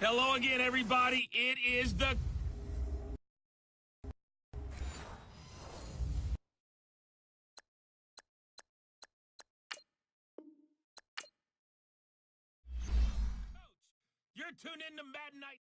Hello again, everybody. It is the You're tuned in to Madden Night.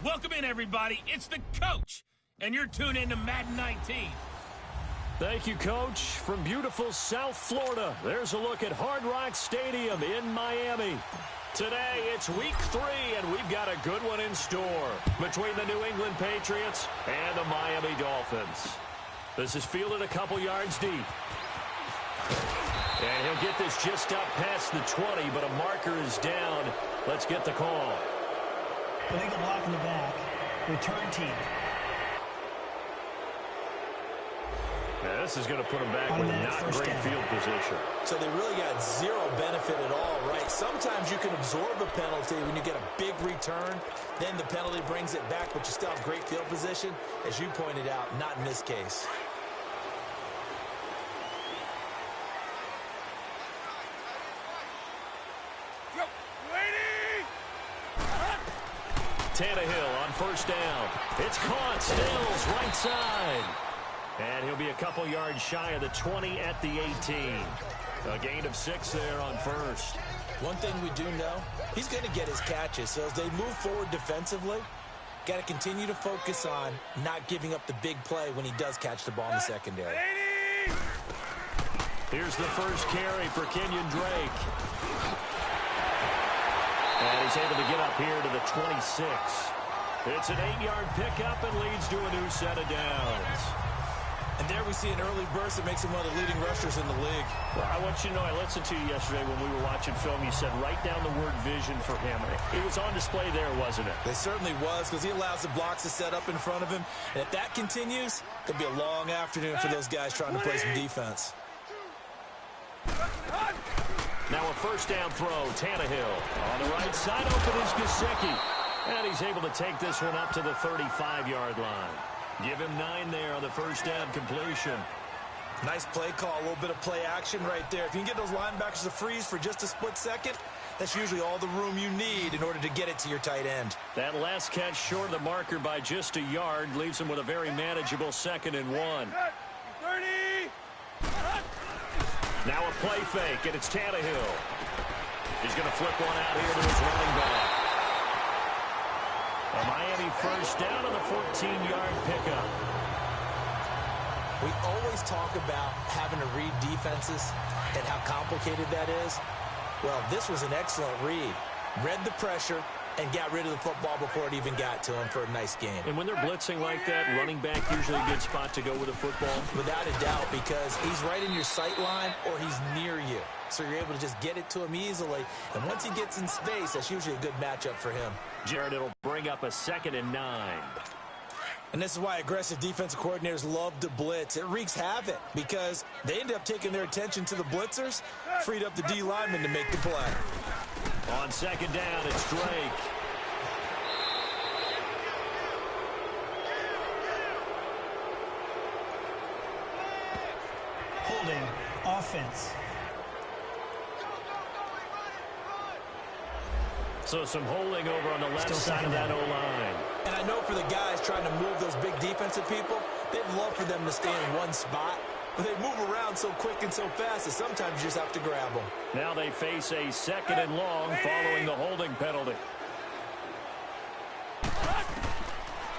Welcome in, everybody. It's the coach, and you're tuned in to Madden 19. Thank you, Coach. From beautiful South Florida, there's a look at Hard Rock Stadium in Miami. Today, it's Week 3, and we've got a good one in store between the New England Patriots and the Miami Dolphins. This is fielded a couple yards deep. And he'll get this just up past the 20, but a marker is down. Let's get the call. Illegal block in the back. Return team. Yeah, this is going to put them back with not great field position. So they really got zero benefit at all, right? Sometimes you can absorb a penalty when you get a big return. Then the penalty brings it back, but you still have great field position. As you pointed out, not in this case. Tannehill on first down. It's caught. Stills right side. And he'll be a couple yards shy of the 20 at the 18. A gain of 6 there on first. One thing we do know, he's going to get his catches. So as they move forward defensively, got to continue to focus on not giving up the big play when he does catch the ball in the secondary. Here's the first carry for Kenyon Drake. And he's able to get up here to the 26. It's an 8-yard pickup and leads to a new set of downs. And there we see an early burst that makes him one of the leading rushers in the league. Well, I want you to know, I listened to you yesterday when we were watching film. You said write down the word vision for him. It was on display there, wasn't it? It certainly was, because he allows the blocks to set up in front of him. And if that continues, it'll be a long afternoon for those guys trying to play some defense. Now a first down throw, Tannehill. On the right side, open is Gesicki. And he's able to take this one up to the 35-yard line. Give him 9 there on the first down completion. Nice play call, a little bit of play action right there. If you can get those linebackers to freeze for just a split second, that's usually all the room you need in order to get it to your tight end. That last catch short of the marker by just a yard leaves him with a very manageable 2nd and 1. 30! Now a play fake, and it's Tannehill. He's going to flip one out here to his running back. A Miami first down on the 14-yard pickup. We always talk about having to read defenses and how complicated that is. Well, this was an excellent read. Read the pressure and got rid of the football before it even got to him for a nice game. And when they're blitzing like that, running back usually a good spot to go with the football. Without a doubt, because he's right in your sight line or he's near you. So you're able to just get it to him easily. And once he gets in space, that's usually a good matchup for him. Jared, it'll bring up a 2nd and 9. And this is why aggressive defensive coordinators love to blitz. It wreaks havoc because they end up taking their attention to the blitzers, freed up the D lineman to make the play. On 2nd down, it's Drake. offense. So some holding over on the left side of that O-line. And I know for the guys trying to move those big defensive people, they'd love for them to stay in one spot. But they move around so quick and so fast that sometimes you just have to grab them. Now they face a 2nd and long following the holding penalty.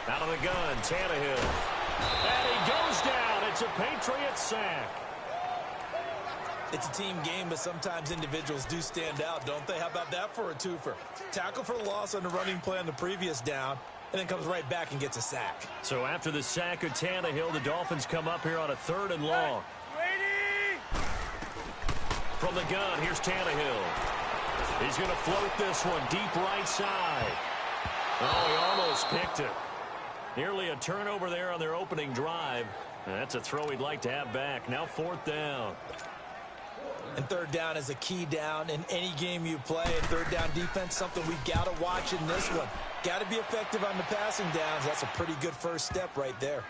Out of the gun, Tannehill. And he goes down. It's a Patriots sack. It's a team game, but sometimes individuals do stand out, don't they? How about that for a twofer? Tackle for loss on the running play on the previous down, and then comes right back and gets a sack. So after the sack of Tannehill, the Dolphins come up here on a 3rd and long. From the gun, here's Tannehill. He's going to float this one deep right side. Oh, he almost picked it. Nearly a turnover there on their opening drive. And that's a throw he'd like to have back. Now 4th down. And 3rd down is a key down in any game you play. And 3rd down defense, something we've got to watch in this one. Got to be effective on the passing downs. That's a pretty good first step right there.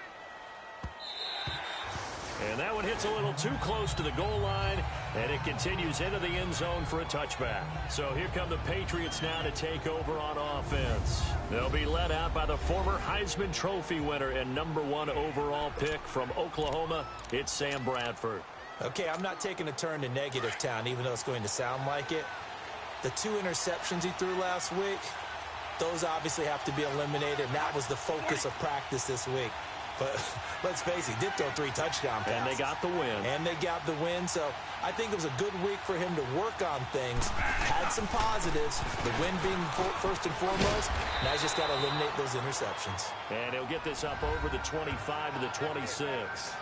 And that one hits a little too close to the goal line, and it continues into the end zone for a touchback. So here come the Patriots now to take over on offense. They'll be led out by the former Heisman Trophy winner and #1 overall pick from Oklahoma. It's Sam Bradford. Okay, I'm not taking a turn to negative town, even though it's going to sound like it. The 2 interceptions he threw last week, those obviously have to be eliminated, and that was the focus of practice this week. But let's face it, he did throw 3 touchdown passes. And they got the win. And they got the win, so I think it was a good week for him to work on things. Had some positives, the win being first and foremost. Now he's just got to eliminate those interceptions. And he'll get this up over the 25 to the 26.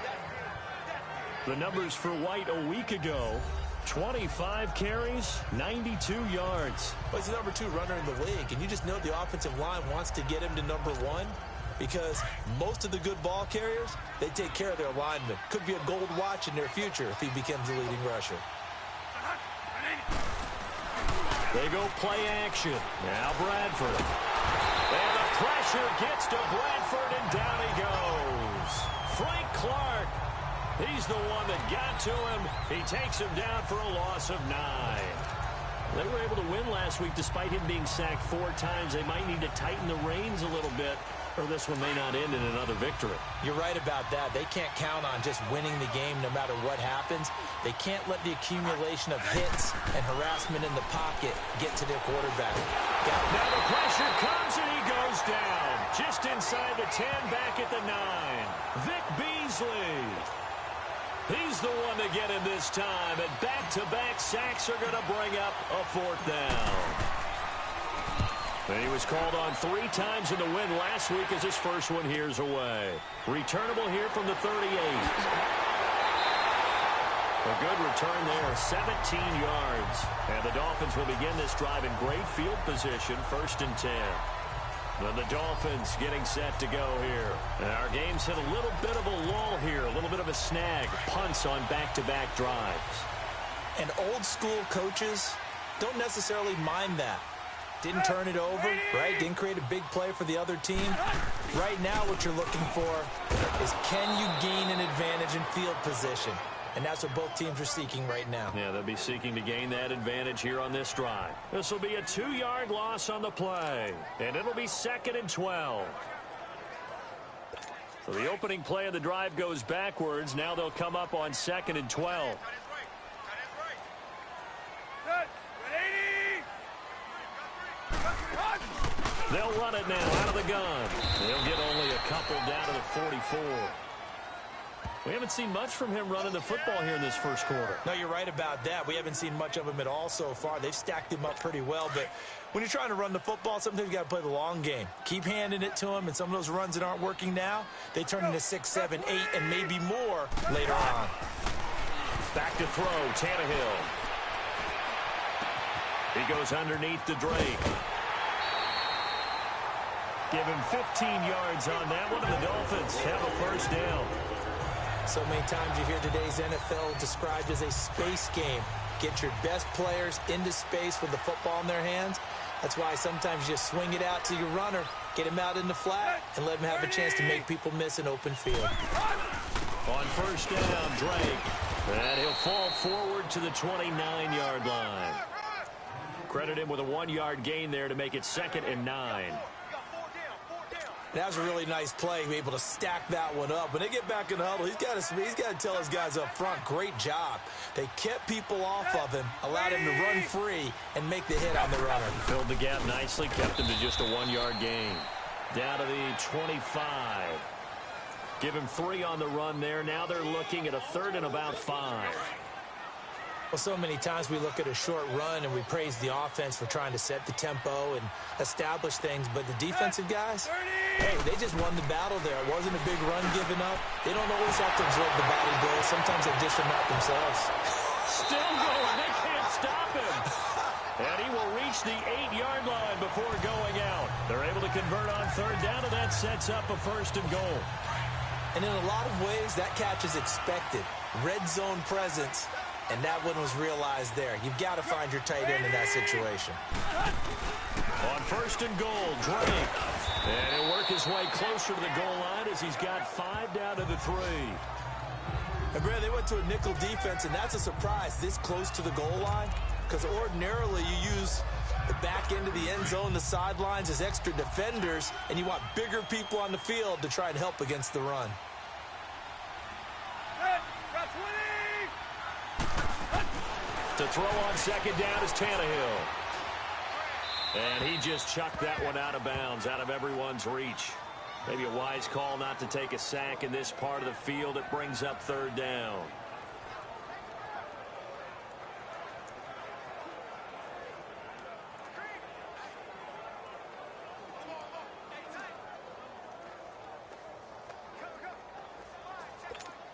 The numbers for White a week ago: 25 carries, 92 yards. Well, he's the #2 runner in the league, and you just know the offensive line wants to get him to #1 because most of the good ball carriers, they take care of their linemen. Could be a gold watch in their future if he becomes the leading rusher. They go play action. Now Bradford. And the pressure gets to Bradford, and down he goes. Frank Clark. He's the one that got to him. He takes him down for a loss of 9. They were able to win last week despite him being sacked 4 times. They might need to tighten the reins a little bit, or this one may not end in another victory. You're right about that. They can't count on just winning the game no matter what happens. They can't let the accumulation of hits and harassment in the pocket get to their quarterback. Now the pressure comes, and he goes down. Just inside the 10, back at the 9. Vic Beasley. He's the one to get him this time, and back-to-back sacks are going to bring up a 4th down. And he was called on 3 times in the win last week as his first one here's away. Returnable here from the 38. A good return there, 17 yards. And the Dolphins will begin this drive in great field position, 1st and 10. And the Dolphins getting set to go here. And our game's hit a little bit of a lull here, a little bit of a snag. Punts on back-to-back drives. And old-school coaches don't necessarily mind that. Didn't turn it over, right? Didn't create a big play for the other team. Right now what you're looking for is, can you gain an advantage in field position? And that's what both teams are seeking right now. Yeah, they'll be seeking to gain that advantage here on this drive. This will be a 2-yard loss on the play. And it'll be 2nd and 12. So the opening play of the drive goes backwards. Now they'll come up on 2nd and 12. They'll run it now out of the gun. They'll get only a couple down to the 44. We haven't seen much from him running the football here in this first quarter. No, you're right about that. We haven't seen much of him at all so far. They've stacked him up pretty well, but when you're trying to run the football, sometimes you got to play the long game. Keep handing it to him, and some of those runs that aren't working now, they turn into 6, 7, 8, and maybe more later on. Back to throw, Tannehill. He goes underneath to Drake. Give him 15 yards on that one, and the Dolphins have a first down. So many times you hear today's NFL described as a space game. Get your best players into space with the football in their hands. That's why sometimes you just swing it out to your runner, get him out in the flat, and let him have a chance to make people miss an open field. On first down, Drake. And he'll fall forward to the 29-yard line. Credit him with a 1-yard gain there to make it 2nd and 9. That was a really nice play, to be able to stack that one up. When they get back in the huddle, he's got to tell his guys up front, great job. They kept people off of him, allowed him to run free, and make the hit on the runner. Filled the gap nicely, kept him to just a 1-yard gain. Down to the 25. Give him 3 on the run there. Now they're looking at a 3rd and about 5. Well, so many times we look at a short run and we praise the offense for trying to set the tempo and establish things, but the defensive guys, hey, they just won the battle there. It wasn't a big run given up. They don't always have to absorb the body blows. Sometimes they dish them out themselves. Still going. They can't stop him. And he will reach the 8-yard line before going out. They're able to convert on 3rd down, and that sets up a 1st and goal. And in a lot of ways, that catch is expected. Red zone presence. And that one was realized there. You've got to find your tight end in that situation. On 1st and goal, Drake. And he'll work his way closer to the goal line as he's got 5 down to the 3. And Brad, they went to a nickel defense, and that's a surprise this close to the goal line. Because ordinarily you use the back end of the end zone, the sidelines as extra defenders, and you want bigger people on the field to try and help against the run. To throw on 2nd down is Tannehill. And he just chucked that one out of bounds, out of everyone's reach. Maybe a wise call not to take a sack in this part of the field. It brings up 3rd down.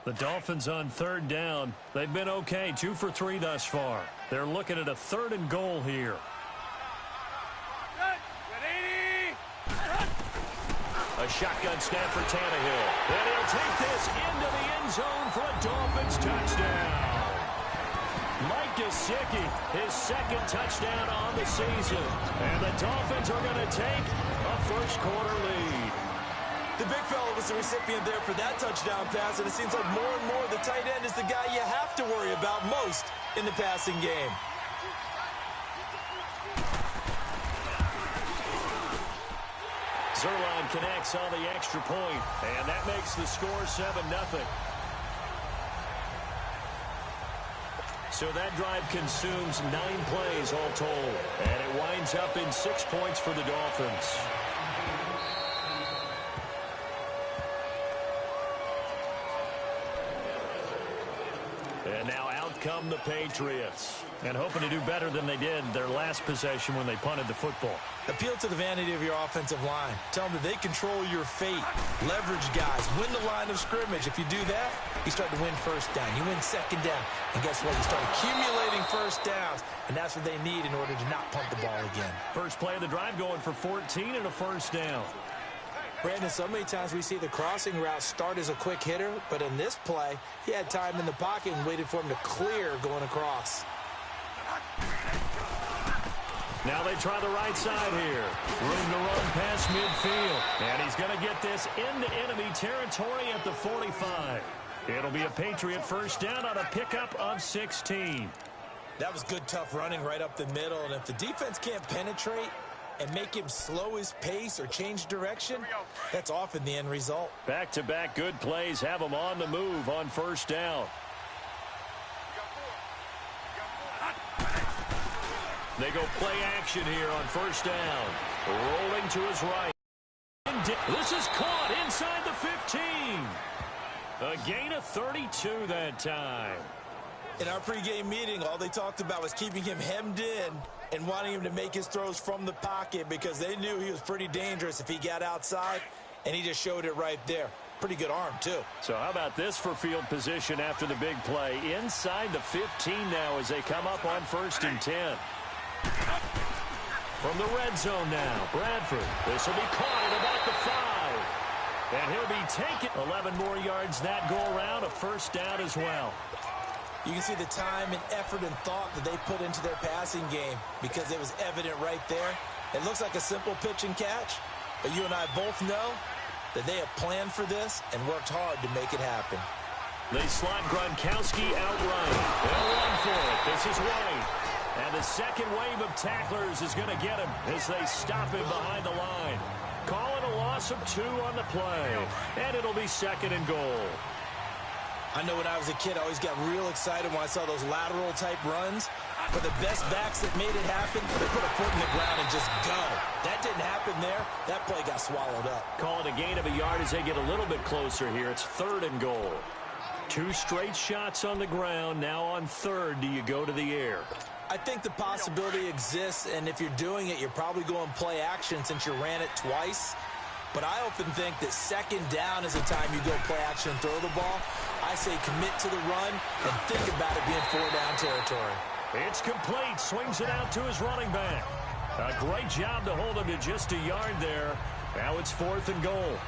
The Dolphins on 3rd down. They've been okay, 2 for 3 thus far. They're looking at a 3rd and goal here. A shotgun snap for Tannehill. And he'll take this into the end zone for a Dolphins touchdown. Mike Gesicki, his 2nd touchdown on the season. And the Dolphins are going to take a 1st quarter lead. The big fella was the recipient there for that touchdown pass, and it seems like more and more the tight end is the guy you have to worry about most in the passing game. Zerline connects on the extra point, and that makes the score 7-0. So that drive consumes 9 plays all told, and it winds up in 6 points for the Dolphins. And now out come the Patriots. And hoping to do better than they did their last possession when they punted the football. Appeal to the vanity of your offensive line. Tell them that they control your fate. Leverage guys. Win the line of scrimmage. If you do that, you start to win 1st down. You win 2nd down. And guess what? You start accumulating 1st downs. And that's what they need in order to not punt the ball again. First play of the drive going for 14 and a 1st down. Brandon, so many times we see the crossing route start as a quick hitter, but in this play, he had time in the pocket and waited for him to clear going across. Now they try the right side here. Room to run past midfield. And he's going to get this into enemy territory at the 45. It'll be a Patriot 1st down on a pickup of 16. That was good, tough running right up the middle, and if the defense can't penetrate and make him slow his pace or change direction, that's often the end result. Back-to-back good plays have him on the move on 1st down. They go play action here on 1st down. Rolling to his right. This is caught inside the 15. A gain of 32 that time. In our pregame meeting, all they talked about was keeping him hemmed in and wanting him to make his throws from the pocket because they knew he was pretty dangerous if he got outside, and he just showed it right there. Pretty good arm, too. So how about this for field position after the big play? Inside the 15 now as they come up on 1st and 10. From the red zone now, Bradford. This will be caught at about the 5. And he'll be taken 11 more yards that go around, a 1st down as well. You can see the time and effort and thought that they put into their passing game because it was evident right there. It looks like a simple pitch and catch, but you and I both know that they have planned for this and worked hard to make it happen. They slot Gronkowski out right. They'll run for it. This is White. And the second wave of tacklers is going to get him as they stop him behind the line. Calling a loss of 2 on the play. And it'll be 2nd and goal. I know when I was a kid, I always got real excited when I saw those lateral-type runs. But the best backs that made it happen, they put a foot in the ground and just go. That didn't happen there. That play got swallowed up. Call it a gain of a yard as they get a little bit closer here. It's 3rd and goal. 2 straight shots on the ground. Now on 3rd, do you go to the air? I think the possibility exists, and if you're doing it, you're probably going play action since you ran it twice. But I often think that 2nd down is the time you go play action and throw the ball. I say commit to the run and think about it being 4-down territory. It's complete. Swings it out to his running back. A great job to hold him to just a yard there. Now it's 4th and goal.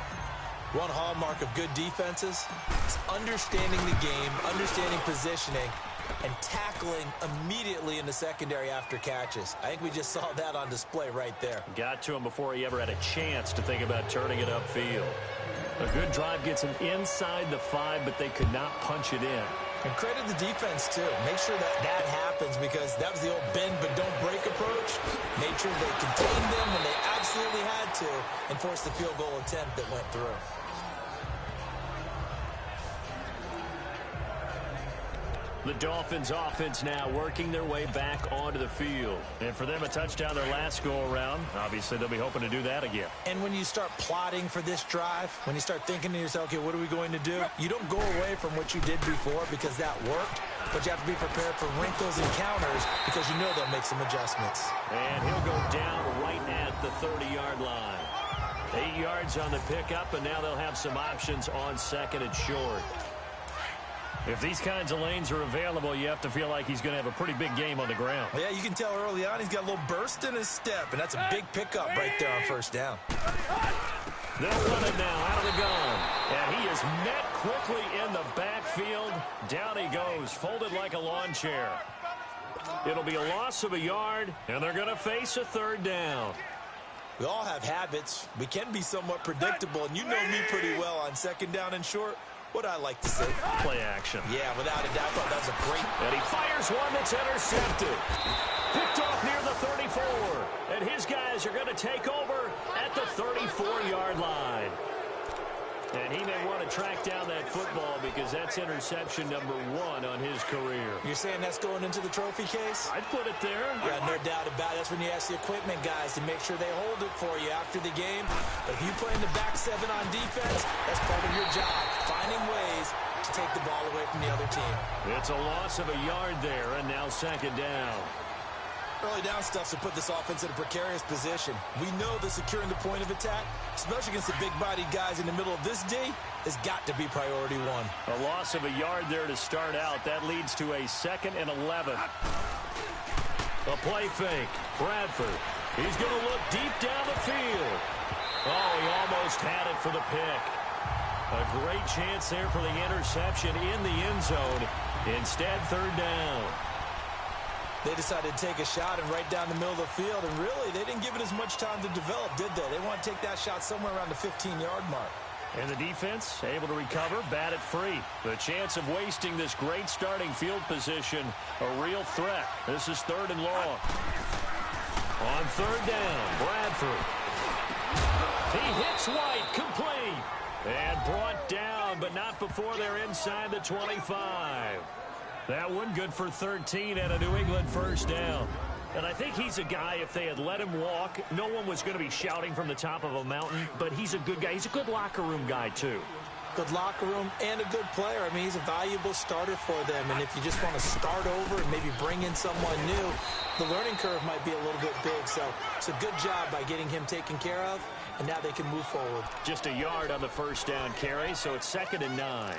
One hallmark of good defenses is understanding the game, understanding positioning, and tackling immediately in the secondary after catches. I think we just saw that on display right there. Got to him before he ever had a chance to think about turning it upfield. A good drive gets him inside the 5, but they could not punch it in. And credit the defense, too. Make sure that that happens because that was the old bend but don't break approach. Made sure they contained them when they absolutely had to and forced the field goal attempt that went through. The Dolphins offense now working their way back onto the field. And for them, a touchdown their last go-around. Obviously, they'll be hoping to do that again. And when you start plotting for this drive, when you start thinking to yourself, okay, what are we going to do? You don't go away from what you did before because that worked. But you have to be prepared for wrinkles and counters because you know they'll make some adjustments. And he'll go down right at the 30-yard line. 8 yards on the pickup, and now they'll have some options on 2nd and short. If these kinds of lanes are available, you have to feel like he's going to have a pretty big game on the ground. Yeah, you can tell early on he's got a little burst in his step, and that's a big pickup right there on 1st down. They'll run it now out of the gun. And he is met quickly in the backfield. Down he goes, folded like a lawn chair. It'll be a loss of a yard, and they're going to face a 3rd down. We all have habits. We can be somewhat predictable, and you know me pretty well on 2nd down and short. What I like to say. Play action. Yeah, without a doubt. I thought that was a great. And he fires one that's intercepted. Picked off near the 34. And his guys are going to take over at the 34-yard line. And he may want to track down that football because that's interception number 1 on his career. You're saying that's going into the trophy case? I'd put it there. Yeah, no doubt about it. That's when you ask the equipment guys to make sure they hold it for you after the game. But if you play in the back 7 on defense, that's part of your job, finding ways to take the ball away from the other team. It's a loss of a yard there, and now 2nd down. Early down stuff to put this offense in a precarious position. We know that securing the point of attack, especially against the big-bodied guys in the middle of this D, has got to be priority 1. A loss of a yard there to start out. That leads to a 2nd and 11. A play fake. Bradford. He's going to look deep down the field. Oh, he almost had it for the pick. A great chance there for the interception in the end zone. Instead, 3rd down. They decided to take a shot and right down the middle of the field, and really, they didn't give it as much time to develop, did they? They want to take that shot somewhere around the 15-yard mark. And the defense able to recover, bat it free. The chance of wasting this great starting field position, a real threat. This is 3rd and long. On 3rd down, Bradford. He hits White, complete. And brought down, but not before they're inside the 25. That one good for 13 and a New England 1st down. And I think he's a guy, if they had let him walk, no one was going to be shouting from the top of a mountain, but he's a good guy. He's a good locker room guy, too. Good locker room and a good player. I mean, he's a valuable starter for them. And if you just want to start over and maybe bring in someone new, the learning curve might be a little bit big. So it's a good job by getting him taken care of, and now they can move forward. Just a yard on the 1st down carry, so it's 2nd and 9.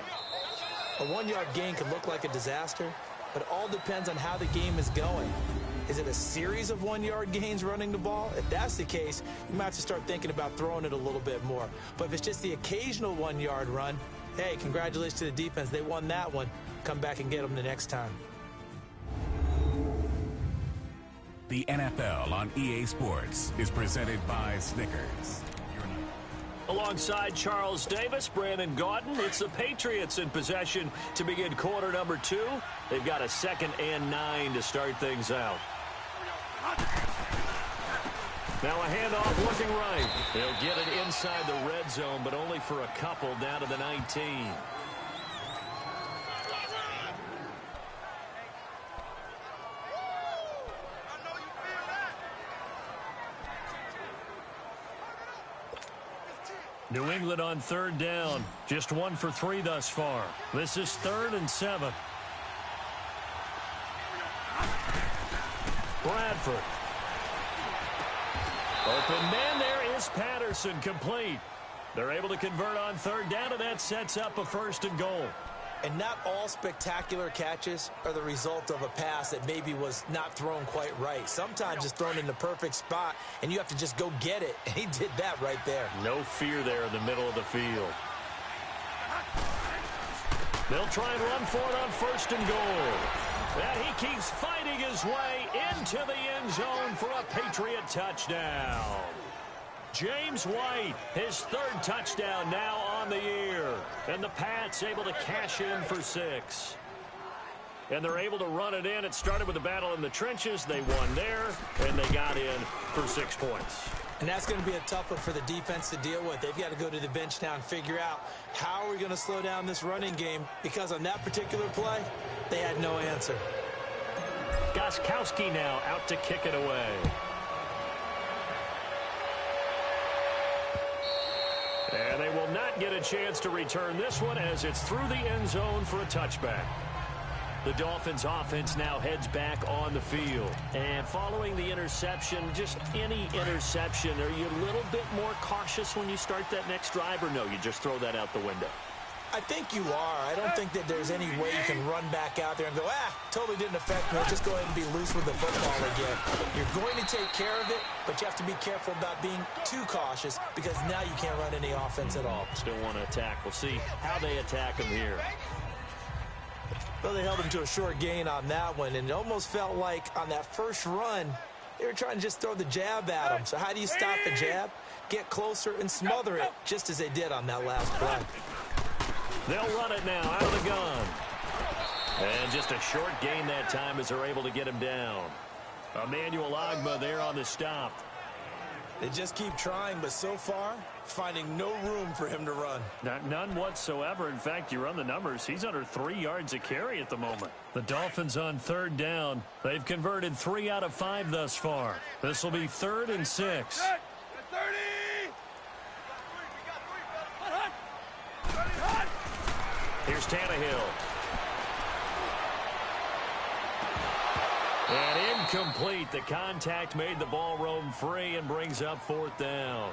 A 1-yard gain can look like a disaster, but it all depends on how the game is going. Is it a series of 1-yard gains running the ball? If that's the case, you might have to start thinking about throwing it a little bit more. But if it's just the occasional 1-yard run, hey, congratulations to the defense. They won that one. Come back and get them the next time. The NFL on EA Sports is presented by Snickers. A Alongside Charles Davis, Brandon Gaudin, it's the Patriots in possession to begin quarter number 2. They've got a 2nd and 9 to start things out. Now a handoff looking right. They'll get it inside the red zone, but only for a couple down to the 19. New England on 3rd down. Just 1 for 3 thus far. This is 3rd and 7. Bradford. Open man, there is Patterson, complete. They're able to convert on 3rd down, and that sets up a 1st and goal. And not all spectacular catches are the result of a pass that maybe was not thrown quite right. Sometimes it's thrown in the perfect spot, and you have to just go get it. And he did that right there. No fear there in the middle of the field. They'll try and run for it on 1st and goal. And he keeps fighting his way into the end zone for a Patriot touchdown. James White, his 3rd touchdown now on the year. And the Pats able to cash in for 6. And they're able to run it in. It started with a battle in the trenches. They won there, and they got in for 6 points. And that's going to be a tough one for the defense to deal with. They've got to go to the bench now and figure out how are we going to slow down this running game, because on that particular play, they had no answer. Gostkowski now out to kick it away. And they will not get a chance to return this one as it's through the end zone for a touchback. The Dolphins offense now heads back on the field. And following the interception, just any interception, are you a little bit more cautious when you start that next drive, or no, you just throw that out the window? I think you are. I don't think that there's any way you can run back out there and go, totally didn't affect me. Just go ahead and be loose with the football again. You're going to take care of it, but you have to be careful about being too cautious, because now you can't run any offense at all. Still want to attack. We'll see how they attack him here. Well, they held him to a short gain on that one, and it almost felt like on that first run, they were trying to just throw the jab at him. So how do you stop the jab? Get closer and smother it, just as they did on that last play. They'll run it now out of the gun. And just a short gain that time as they're able to get him down. Emmanuel Ogbah there on the stop. They just keep trying, but so far, finding no room for him to run. None whatsoever. In fact, you run the numbers, he's under 3 yards a carry at the moment. The Dolphins on 3rd down. They've converted 3 out of 5 thus far. This will be 3rd and 6. Here's Tannehill. And incomplete. The contact made the ball roam free and brings up 4th down.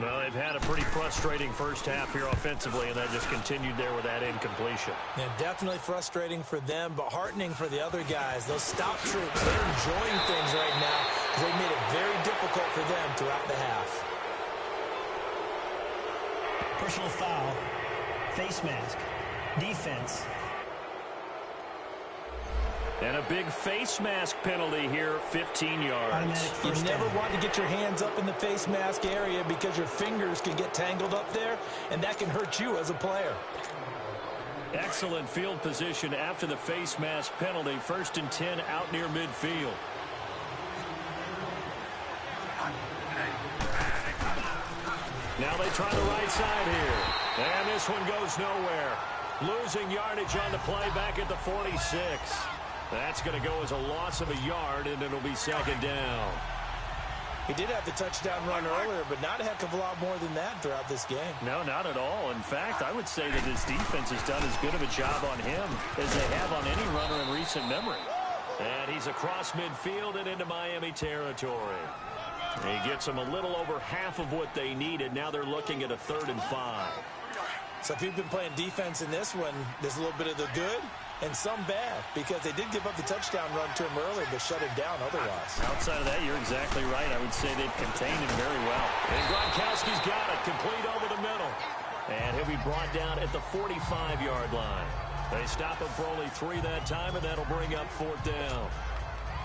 Well, they've had a pretty frustrating first half here offensively, and that just continued there with that incompletion. Yeah, definitely frustrating for them, but heartening for the other guys. Those stop troops, they're enjoying things right now because they made it very difficult for them throughout the half. Personal foul, face mask, defense. And a big face mask penalty here, 15 yards. You never want to get your hands up in the face mask area because your fingers can get tangled up there, and that can hurt you as a player. Excellent field position after the face mask penalty. 1st and 10 out near midfield. Now they try the right side here. And this one goes nowhere. Losing yardage on the play back at the 46. That's going to go as a loss of a yard, and it'll be 2nd down. He did have the touchdown run earlier, but not a heck of a lot more than that throughout this game. No, not at all. In fact, I would say that his defense has done as good of a job on him as they have on any runner in recent memory. And he's across midfield and into Miami territory. He gets them a little over half of what they needed. Now they're looking at a 3rd and 5. So if you've been playing defense in this one, there's a little bit of the good and some bad, because they did give up the touchdown run to him earlier, but shut it down otherwise. Outside of that, you're exactly right. I would say they've contained him very well. And Gronkowski's got it, complete over the middle. And he'll be brought down at the 45-yard line. They stop him for only 3 that time, and that'll bring up 4th down.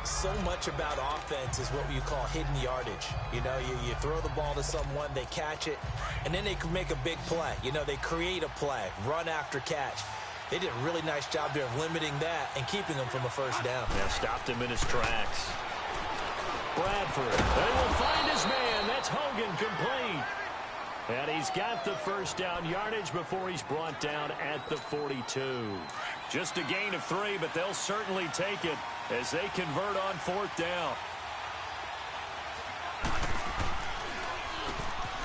So much about offense is what you call hidden yardage. You know, you throw the ball to someone, they catch it, and then they can make a big play. You know, they create a play, run after catch. They did a really nice job there of limiting that and keeping him from a first down. Yeah, stopped him in his tracks. Bradford, they will find his man. That's Hogan, complete. And he's got the first down yardage before he's brought down at the 42. Just a gain of 3, but they'll certainly take it as they convert on 4th down.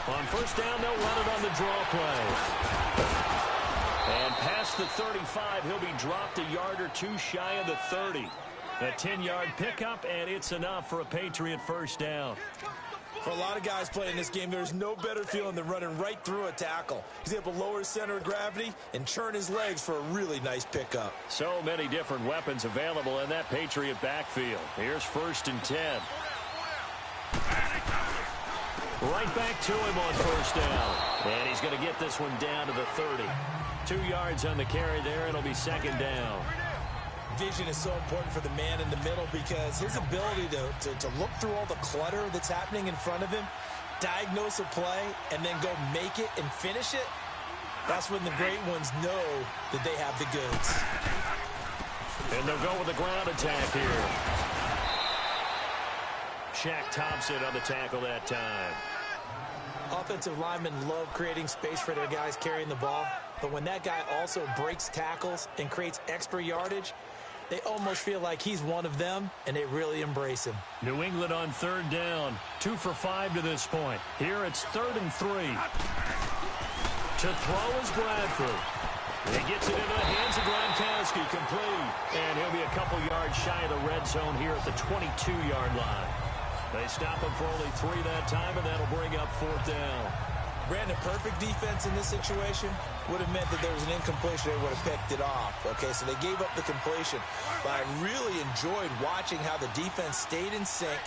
On 1st down, they'll run it on the draw play. And past the 35, he'll be dropped a yard or two shy of the 30. A 10-yard pickup, and it's enough for a Patriot first down. For a lot of guys playing this game, there's no better feeling than running right through a tackle. He's able to lower his center of gravity and turn his legs for a really nice pickup. So many different weapons available in that Patriot backfield. Here's 1st and 10. Right back to him on 1st down. And he's going to get this one down to the 30. 2 yards on the carry there. It'll be 2nd down. Vision is so important for the man in the middle because his ability to look through all the clutter that's happening in front of him, diagnose a play, and then go make it and finish it, that's when the great ones know that they have the goods. And they'll go with the ground attack here. Shaq Thompson on the tackle that time. Offensive linemen love creating space for their guys carrying the ball, but when that guy also breaks tackles and creates extra yardage, they almost feel like he's one of them, and they really embrace him. New England on 3rd down. 2 for 5 to this point. Here it's 3rd and 3. To throw is Bradford. He gets it into the hands of Gronkowski, complete. And he'll be a couple yards shy of the red zone here at the 22-yard line. They stop him for only 3 that time, and that'll bring up 4th down. Brandon, perfect defense in this situation would have meant that there was an incompletion. They would have picked it off. Okay, so they gave up the completion. But I really enjoyed watching how the defense stayed in sync,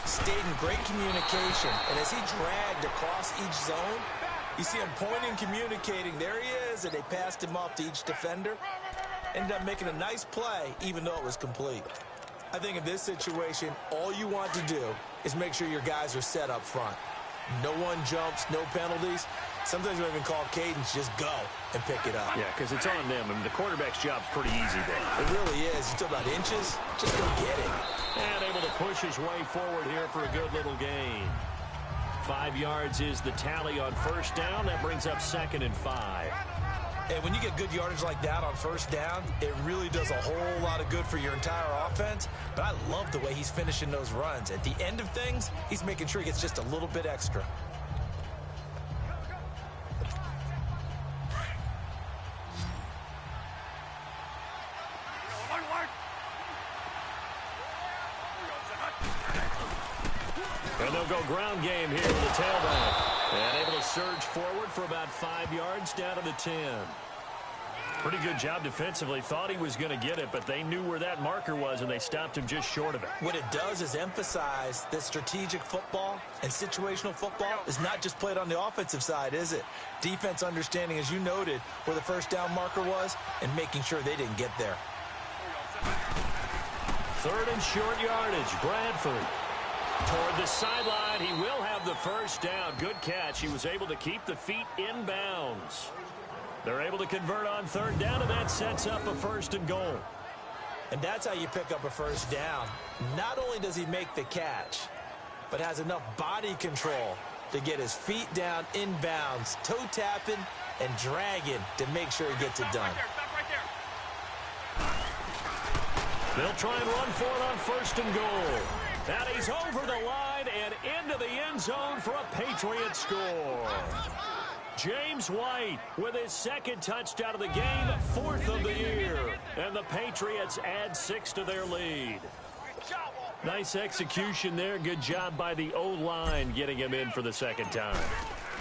stayed in great communication. And as he dragged across each zone, you see him pointing, communicating. There he is, and they passed him off to each defender. Ended up making a nice play, even though it was complete. I think in this situation, all you want to do is make sure your guys are set up front. No one jumps, no penalties. Sometimes we even call cadence, just go and pick it up. Yeah, because it's on them. I mean, the quarterback's job's pretty easy there. It really is. You talk about inches, just go get it. And able to push his way forward here for a good little gain. 5 yards is the tally on 1st down. That brings up 2nd and 5. And when you get good yardage like that on 1st down, it really does a whole lot of good for your entire offense. But I love the way he's finishing those runs. At the end of things, he's making sure he gets just a little bit extra. And they'll go ground game here with the tailback. And able to surge forward for about 5 yards down to the 10. Pretty good job defensively. Thought he was going to get it, but they knew where that marker was, and they stopped him just short of it. What it does is emphasize that strategic football and situational football is not just played on the offensive side, is it? Defense understanding, as you noted, where the 1st down marker was and making sure they didn't get there. 3rd and short yardage. Bradford toward the sideline. He will have the first down. Good catch. He was able to keep the feet in bounds. They're able to convert on 3rd down, and that sets up a 1st and goal. And that's how you pick up a 1st down. Not only does he make the catch, but has enough body control to get his feet down in bounds, toe tapping and dragging to make sure he gets it done. They'll try and run for it on 1st and goal. And he's over the line and into the end zone for a Patriot score. James White with his 2nd touchdown of the game, 4th of the year. And the Patriots add 6 to their lead. Nice execution there. Good job by the O-line getting him in for the 2nd time.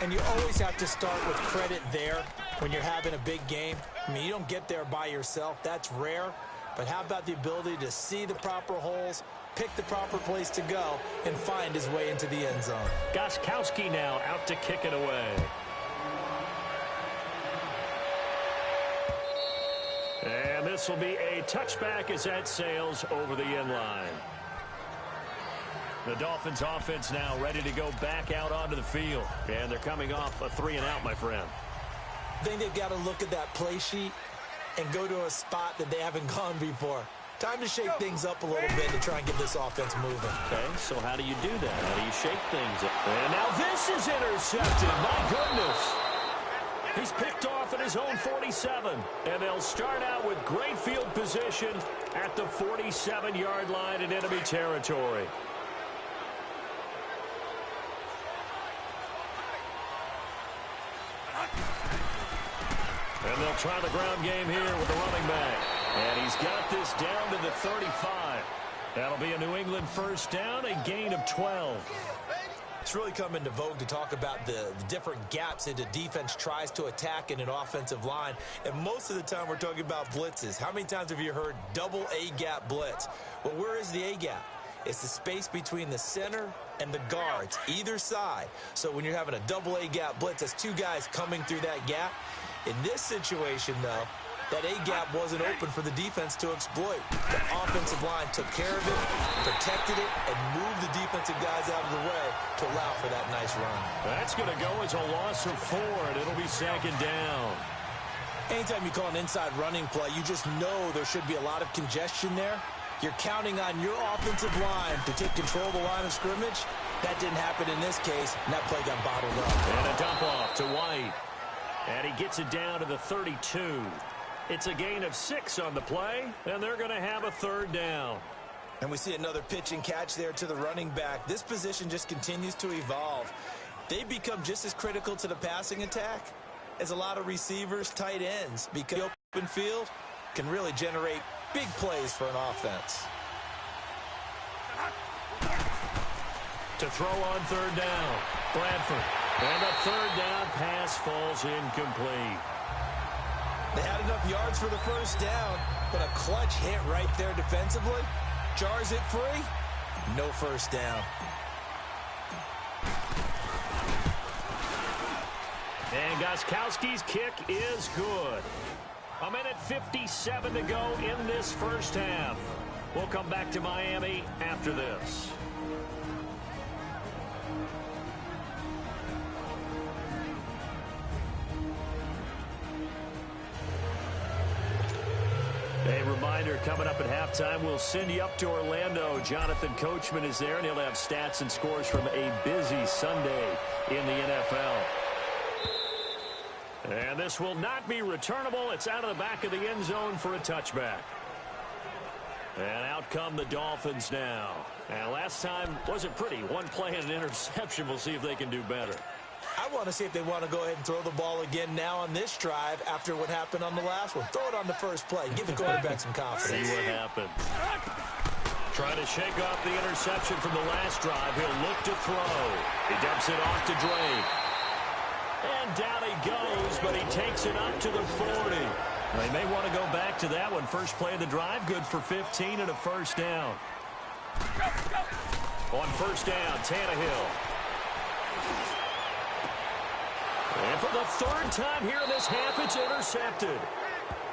And you always have to start with credit there when you're having a big game. I mean, you don't get there by yourself. That's rare. But how about the ability to see the proper holes, pick the proper place to go, and find his way into the end zone? Gostkowski now out to kick it away. And this will be a touchback as that sails over the end line. The Dolphins offense now ready to go back out onto the field. And they're coming off a 3-and-out, my friend. I think they've got to look at that play sheet and go to a spot that they haven't gone before. Time to shake things up a little bit to try and get this offense moving. Okay, so how do you do that? How do you shake things up? And now this is intercepted. My goodness. He's picked off at his own 47. And they'll start out with great field position at the 47-yard line in enemy territory. And they'll try the ground game here with the running back. And he's got this down to the 35. That'll be a New England first down, a gain of 12. It's really come into vogue to talk about the different gaps that the defense tries to attack in an offensive line. And most of the time we're talking about blitzes. How many times have you heard double A-gap blitz? Well, where is the A-gap? It's the space between the center and the guards, either side. So when you're having a double A-gap blitz, that's two guys coming through that gap. In this situation, though, that A-gap wasn't open for the defense to exploit. The offensive line took care of it, protected it, and moved the defensive guys out of the way to allow for that nice run. That's going to go as a loss of 4, and it'll be second down. Anytime you call an inside running play, you just know there should be a lot of congestion there. You're counting on your offensive line to take control of the line of scrimmage. That didn't happen in this case, and that play got bottled up. And a dump off to White. And he gets it down to the 32. It's a gain of 6 on the play, and they're going to have a third down. And we see another pitch and catch there to the running back. This position just continues to evolve. They become just as critical to the passing attack as a lot of receivers, tight ends, because the open field can really generate big plays for an offense. To throw on third down, Bradford. And a third down pass falls incomplete. They had enough yards for the first down, but a clutch hit right there defensively jars it free. No first down. And Gostkowski's kick is good. 1:57 to go in this first half. We'll come back to Miami after this. A reminder, coming up at halftime, we'll send you up to Orlando. Jonathan Coachman is there, and he'll have stats and scores from a busy Sunday in the NFL. And this will not be returnable. It's out of the back of the end zone for a touchback. And out come the Dolphins now. And last time wasn't pretty. One play and an interception. We'll see if they can do better. I want to see if they want to go ahead and throw the ball again now on this drive after what happened on the last one. Throw it on the first play. Give the quarterback some confidence. See what happens. Trying to shake off the interception from the last drive. He'll look to throw. He dumps it off to Drake. And down he goes, but he takes it up to the 40. They may want to go back to that one. First play of the drive, good for 15 and a first down. On first down, Tannehill. And for the third time here in this half, it's intercepted.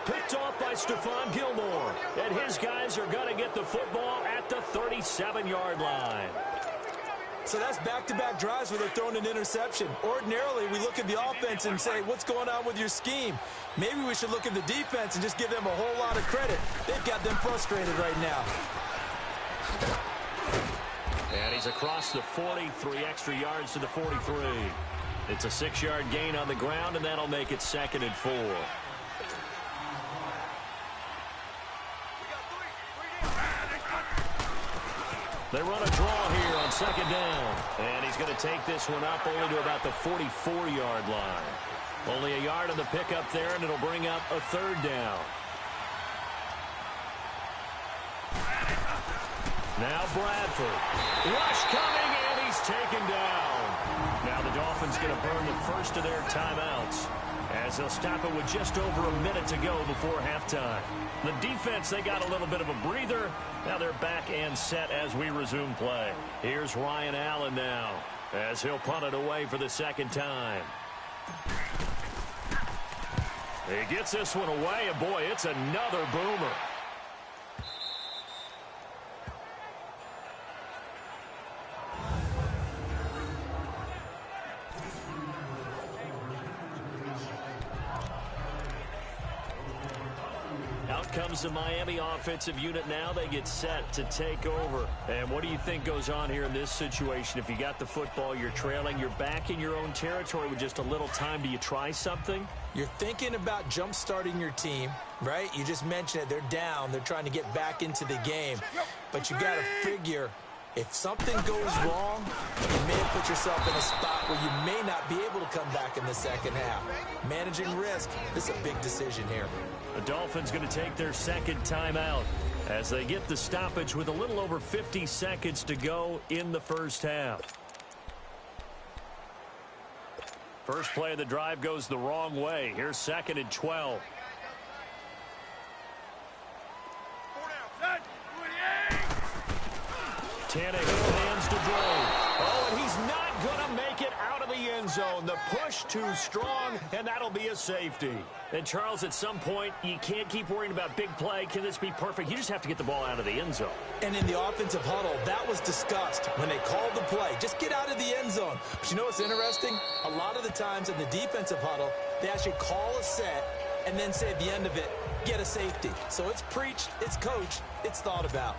Picked off by Stephon Gilmore. And his guys are going to get the football at the 37-yard line. So that's back-to-back drives where they're throwing an interception. Ordinarily, we look at the offense and say, what's going on with your scheme? Maybe we should look at the defense and just give them a whole lot of credit. They've got them frustrated right now. And he's across the 40, 3 extra yards to the 43. It's a 6-yard gain on the ground, and that'll make it 2nd and 4. They run a draw here on 2nd down. And he's going to take this one up only to about the 44-yard line. Only a yard on the pickup there, and it'll bring up a 3rd down. Now Bradford. Rush coming, and he's taken down. Now the Dolphins going to burn the first of their timeouts as they'll stop it with just over a minute to go before halftime. The defense, they got a little bit of a breather. Now they're back and set as we resume play. Here's Ryan Allen now as he'll punt it away for the 2nd time. He gets this one away, and boy, it's another boomer. comes the Miami offensive unit now. They get set to take over. And what do you think goes on here in this situation? If you got the football, you're trailing, you're back in your own territory with just a little time. Do you try something? You're thinking about jump-starting your team, right? You just mentioned it. They're down. They're trying to get back into the game. But you got to figure, if something goes wrong, you may have put yourself in a spot where you may not be able to come back in the second half. Managing risk, this is a big decision here. The Dolphins going to take their second timeout as they get the stoppage with a little over 50 seconds to go in the first half. First play of the drive goes the wrong way. Here's 2nd and 12. Tannehill hands to Drake. Oh, and he's not going to make it out of the end zone. The push too strong, and that'll be a safety. And, Charles, at some point, you can't keep worrying about big play. Can this be perfect? You just have to get the ball out of the end zone. And in the offensive huddle, that was discussed when they called the play. Just get out of the end zone. But you know what's interesting? A lot of the times in the defensive huddle, they actually call a set and then say at the end of it, get a safety. So it's preached, it's coached, it's thought about.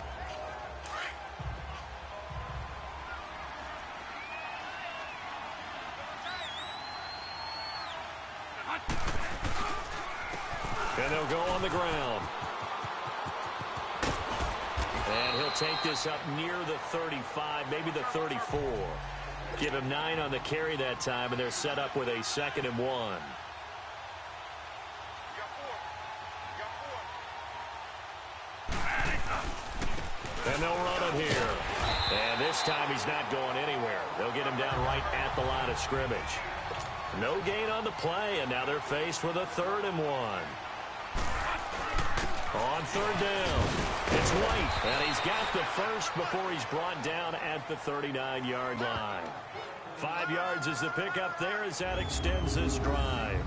And they'll go on the ground. And he'll take this up near the 35, maybe the 34. Give him 9 on the carry that time, and they're set up with a 2nd and 1. And they'll run him here. And this time he's not going anywhere. They'll get him down right at the line of scrimmage. No gain on the play, and now they're faced with a 3rd and 1. On 3rd down, it's White, and he's got the first before he's brought down at the 39-yard line. 5 yards is the pickup there as that extends this drive.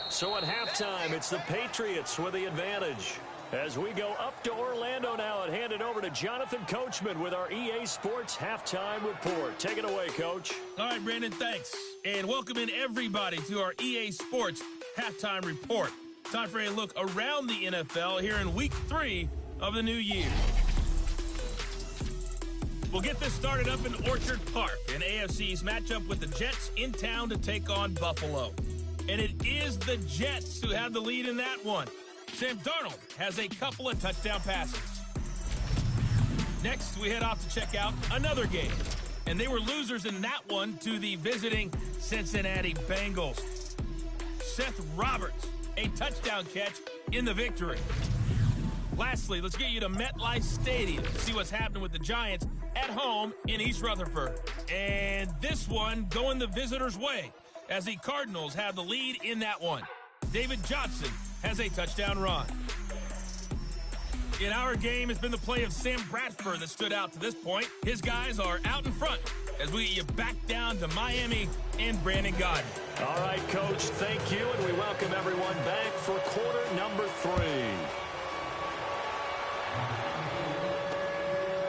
So at halftime, it's the Patriots with the advantage. As we go up to Orlando now and hand it over to Jonathan Coachman with our EA Sports Halftime Report. Take it away, Coach. All right, Brandon, thanks. And welcome in everybody to our EA Sports Halftime Report. Time for a look around the NFL here in Week 3 of the new year. We'll get this started up in Orchard Park, an AFC's matchup with the Jets in town to take on Buffalo. And it is the Jets who have the lead in that one. Sam Darnold has a couple of touchdown passes. Next, we head off to check out another game. And they were losers in that one to the visiting Cincinnati Bengals. Seth Roberts, a touchdown catch in the victory. Lastly, let's get you to MetLife Stadium to see what's happening with the Giants at home in East Rutherford. And this one going the visitors' way as the Cardinals have the lead in that one. David Johnson has a touchdown run. In our game, it's been the play of Sam Bradford that stood out to this point. His guys are out in front as we get you back down to Miami and Brandon Gaudin. All right, Coach, thank you, and we welcome everyone back for quarter number 3.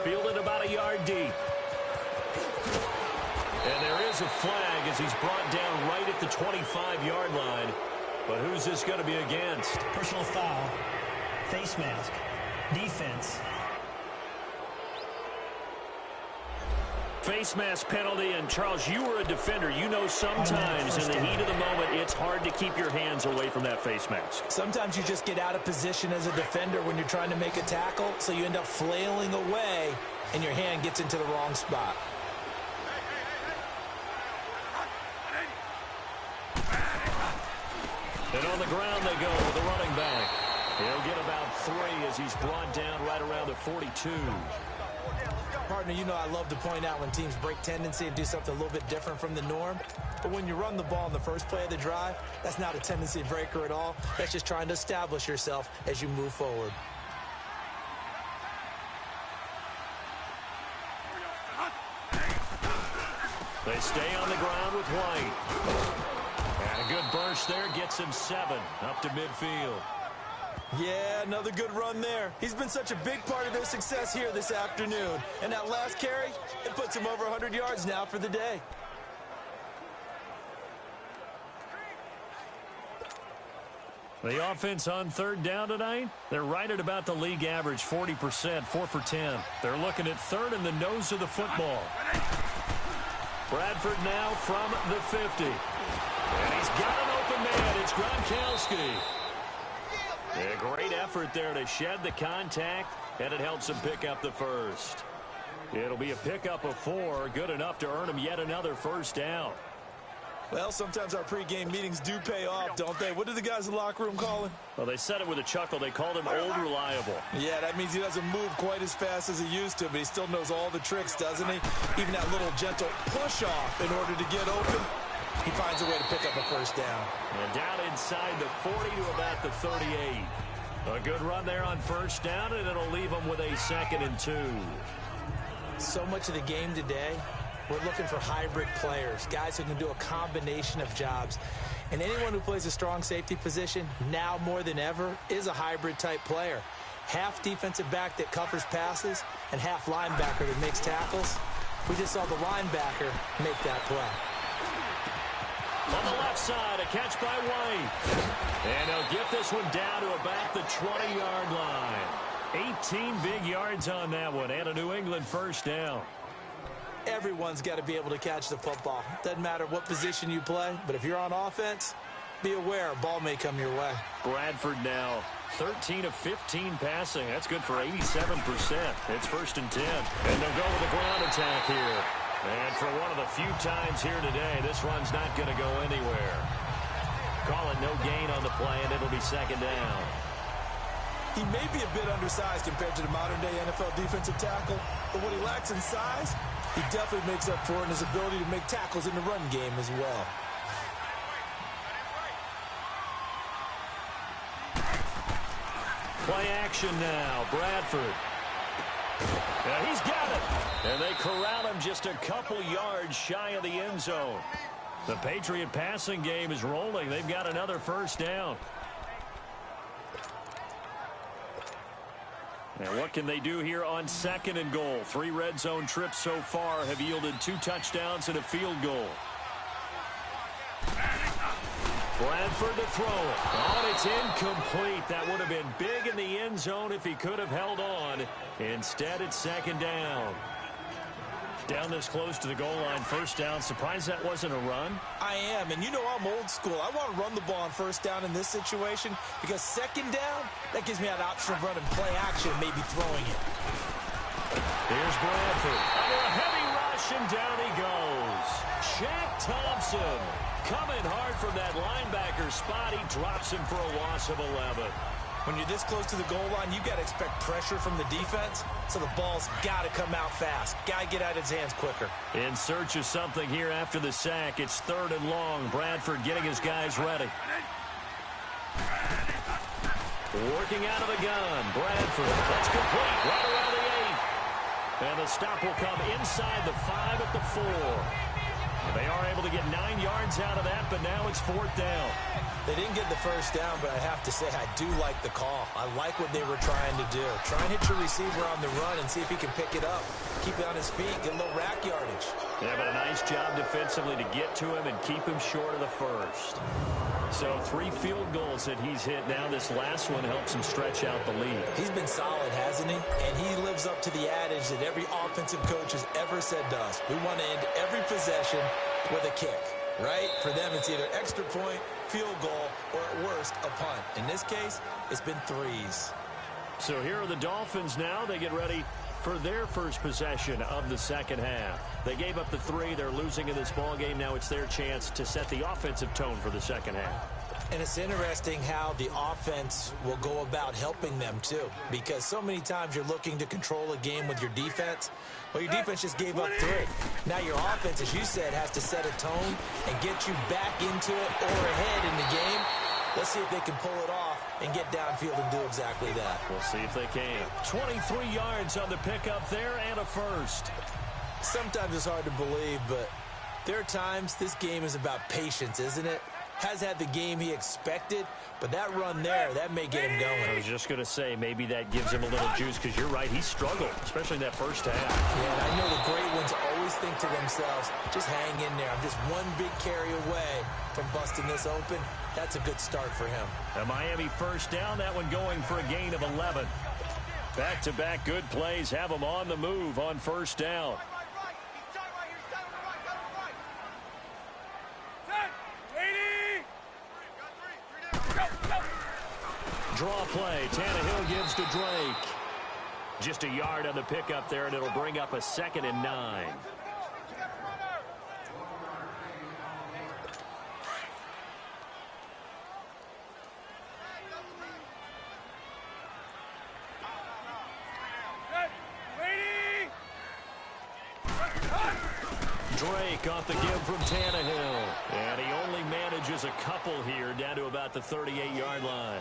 Fielded about a yard deep. And there is a flag as he's brought down right at the 25-yard line. But who's this going to be against? Personal foul. Face mask. Defense. Face mask penalty, and Charles, you were a defender. You know sometimes in the heat of the moment, it's hard to keep your hands away from that face mask. Sometimes you just get out of position as a defender when you're trying to make a tackle, so you end up flailing away, and your hand gets into the wrong spot. And on the ground they go with the running back. He'll get about 3 as he's brought down right around the 42. Partner, you know I love to point out when teams break tendency and do something a little bit different from the norm. But when you run the ball in the first play of the drive, that's not a tendency breaker at all. That's just trying to establish yourself as you move forward. They stay on the ground with White. And a good burst there gets him 7 up to midfield. Yeah, another good run there. He's been such a big part of their success here this afternoon. And that last carry, it puts him over 100 yards now for the day. The offense on third down tonight, they're right at about the league average, 40%, 4 for 10. They're looking at third in the nose of the football. Bradford now from the 50. And he's got an open man. It's Gronkowski. A great effort there to shed the contact, and it helps him pick up the first. It'll be a pickup of 4, good enough to earn him yet another first down. Well, sometimes our pregame meetings do pay off, don't they? What did the guys in the locker room call him? Well, they said it with a chuckle. They called him Old Reliable. Yeah, that means he doesn't move quite as fast as he used to, but he still knows all the tricks, doesn't he? Even that little gentle push-off in order to get open. He finds a way to pick up a first down. And down inside the 40 to about the 38. A good run there on first down, and it'll leave him with a 2nd and 2. So much of the game today, we're looking for hybrid players, guys who can do a combination of jobs. And anyone who plays a strong safety position, now more than ever, is a hybrid-type player. Half defensive back that covers passes and half linebacker that makes tackles. We just saw the linebacker make that play. On the left side, a catch by White. And he'll get this one down to about the 20-yard line. 18 big yards on that one, and a New England first down. Everyone's got to be able to catch the football. Doesn't matter what position you play, but if you're on offense, be aware a ball may come your way. Bradford now 13 of 15 passing. That's good for 87%. It's 1st and 10. And they'll go with a ground attack here. And for one of the few times here today, this run's not going to go anywhere. Call it no gain on the play, and it'll be 2nd down. He may be a bit undersized compared to the modern-day NFL defensive tackle, but what he lacks in size, he definitely makes up for it in his ability to make tackles in the run game as well. Play action now, Bradford. Now he's got it. And they corral him just a couple yards shy of the end zone. The Patriot passing game is rolling. They've got another first down. And what can they do here on 2nd and goal? 3 red zone trips so far have yielded 2 touchdowns and a field goal. Bradford to throw it. Oh, and it's incomplete. That would have been big in the end zone if he could have held on. Instead, it's 2nd down. Down this close to the goal line, first down. Surprised that wasn't a run? I am, and you know I'm old school. I want to run the ball on first down in this situation because 2nd down, that gives me an option of running play action, maybe throwing it. Here's Bradford. Under a heavy rush, and down he goes. Shaq Thompson coming hard from that linebacker spot. He drops him for a loss of 11. When you're this close to the goal line, you got to expect pressure from the defense, so the ball's got to come out fast. Got to get out of his hands quicker. In search of something here after the sack. It's 3rd and long. Bradford getting his guys ready. Working out of the gun. Bradford. That's complete. Right around the 8. And the stop will come inside the 5 at the 4. They are able to get 9 yards out of that, but now it's 4th down. They didn't get the first down, but I have to say I do like the call. I like what they were trying to do. Try and hit your receiver on the run and see if he can pick it up. Keep it on his feet, get a little rack yardage. Yeah, but a nice job defensively to get to him and keep him short of the first. So 3 field goals that he's hit now. This last one helps him stretch out the lead. He's been solid, hasn't he? And he lives up to the adage that every offensive coach has ever said to us. We want to end every possession with a kick, right? For them, it's either extra point, field goal, or at worst, a punt. In this case, it's been 3s. So here are the Dolphins now. They get ready for their first possession of the 2nd half. They gave up the 3. They're losing in this ball game. Now it's their chance to set the offensive tone for the 2nd half. And it's interesting how the offense will go about helping them, too. Because so many times you're looking to control a game with your defense. Well, your defense just gave up 3. Now your offense, as you said, has to set a tone and get you back into it or ahead in the game. Let's see if they can pull it off and get downfield and do exactly that. We'll see if they can. 23 yards on the pickup there and a first. Sometimes it's hard to believe, but there are times this game is about patience, isn't it? has had the game he expected, but that run there, that may get him going. I was just going to say, maybe that gives him a little juice, because you're right, he struggled, especially in that first half. Yeah, and I know the great ones always think to themselves, just hang in there. I'm just one big carry away from busting this open. That's a good start for him. A Miami first down, that one going for a gain of 11. Back-to-back good plays have them on the move on first down. Draw play. Tannehill gives to Drake. Just a yard on the pickup there, and it'll bring up a 2nd and 9. Drake off the give from Tannehill. And he only manages a couple here down to about the 38-yard line.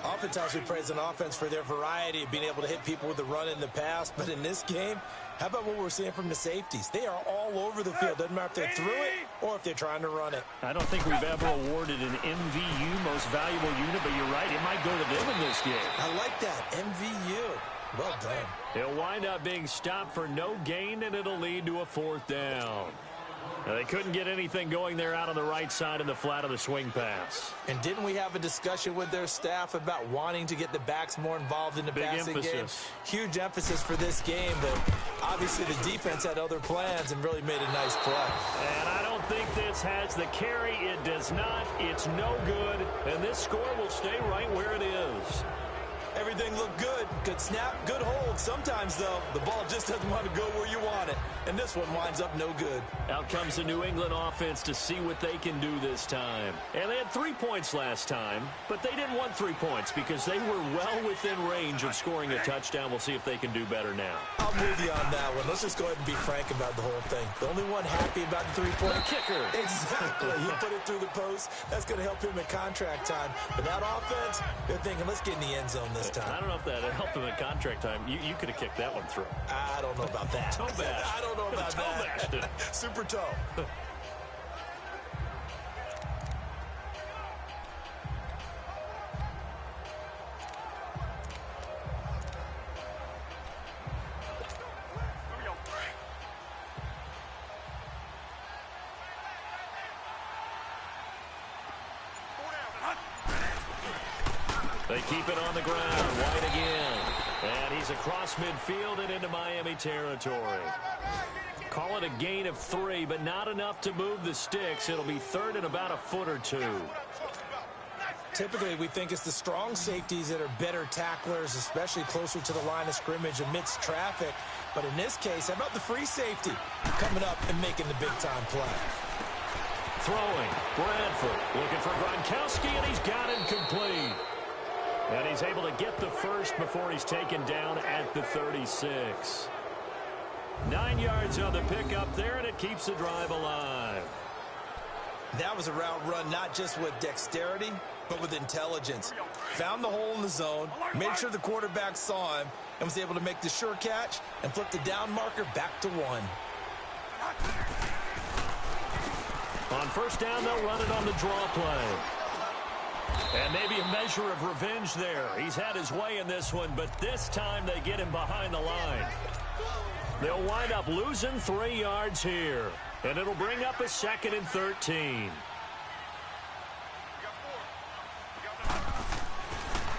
Oftentimes we praise an offense for their variety of being able to hit people with the run in the pass. But in this game, how about what we're seeing from the safeties? They are all over the field. Doesn't matter if they threw it or if they're trying to run it. I don't think we've ever awarded an MVU, most valuable unit, but you're right, it might go to them in this game. I like that, MVU. Well done. He'll wind up being stopped for no gain, and it'll lead to a 4th down. Now, they couldn't get anything going there out on the right side in the flat of the swing pass. And didn't we have a discussion with their staff about wanting to get the backs more involved in the passing game? Huge emphasis for this game, but obviously the defense had other plans and really made a nice play. And I don't think this has the carry. It does not. It's no good. And this score will stay right where it is. Everything looked good. Good snap, good hold. Sometimes, though, the ball just doesn't want to go where you want it. And this one winds up no good. Out comes the New England offense to see what they can do this time. And they had 3 points last time, but they didn't want 3 points because they were well within range of scoring a touchdown. We'll see if they can do better now. I'm with you on that one. Let's just go ahead and be frank about the whole thing. The only one happy about the three-point kicker. Exactly. He put it through the post. That's going to help him in contract time. But that offense, they're thinking, let's get in the end zone this time. I don't know if that helped him in contract time. You could have kicked that one through. I don't know about that. Toe bash. I don't know about that. Super toe. They keep it on the ground. White again. And he's across midfield and into Miami territory. Call it a gain of 3, but not enough to move the sticks. It'll be 3rd and about a foot or 2. Typically, we think it's the strong safeties that are better tacklers, especially closer to the line of scrimmage amidst traffic. But in this case, how about the free safety coming up and making the big-time play? Throwing. Bradford looking for Gronkowski, and he's got him complete. And he's able to get the first before he's taken down at the 36. 9 yards on the pickup there, and it keeps the drive alive. That was a route run not just with dexterity, but with intelligence. Found the hole in the zone, made sure the quarterback saw him, and was able to make the sure catch and flip the down marker back to 1. On first down, they'll run it on the draw play. And maybe a measure of revenge there. He's had his way in this one, but this time they get him behind the line. They'll wind up losing 3 yards here. And it'll bring up a 2nd and 13.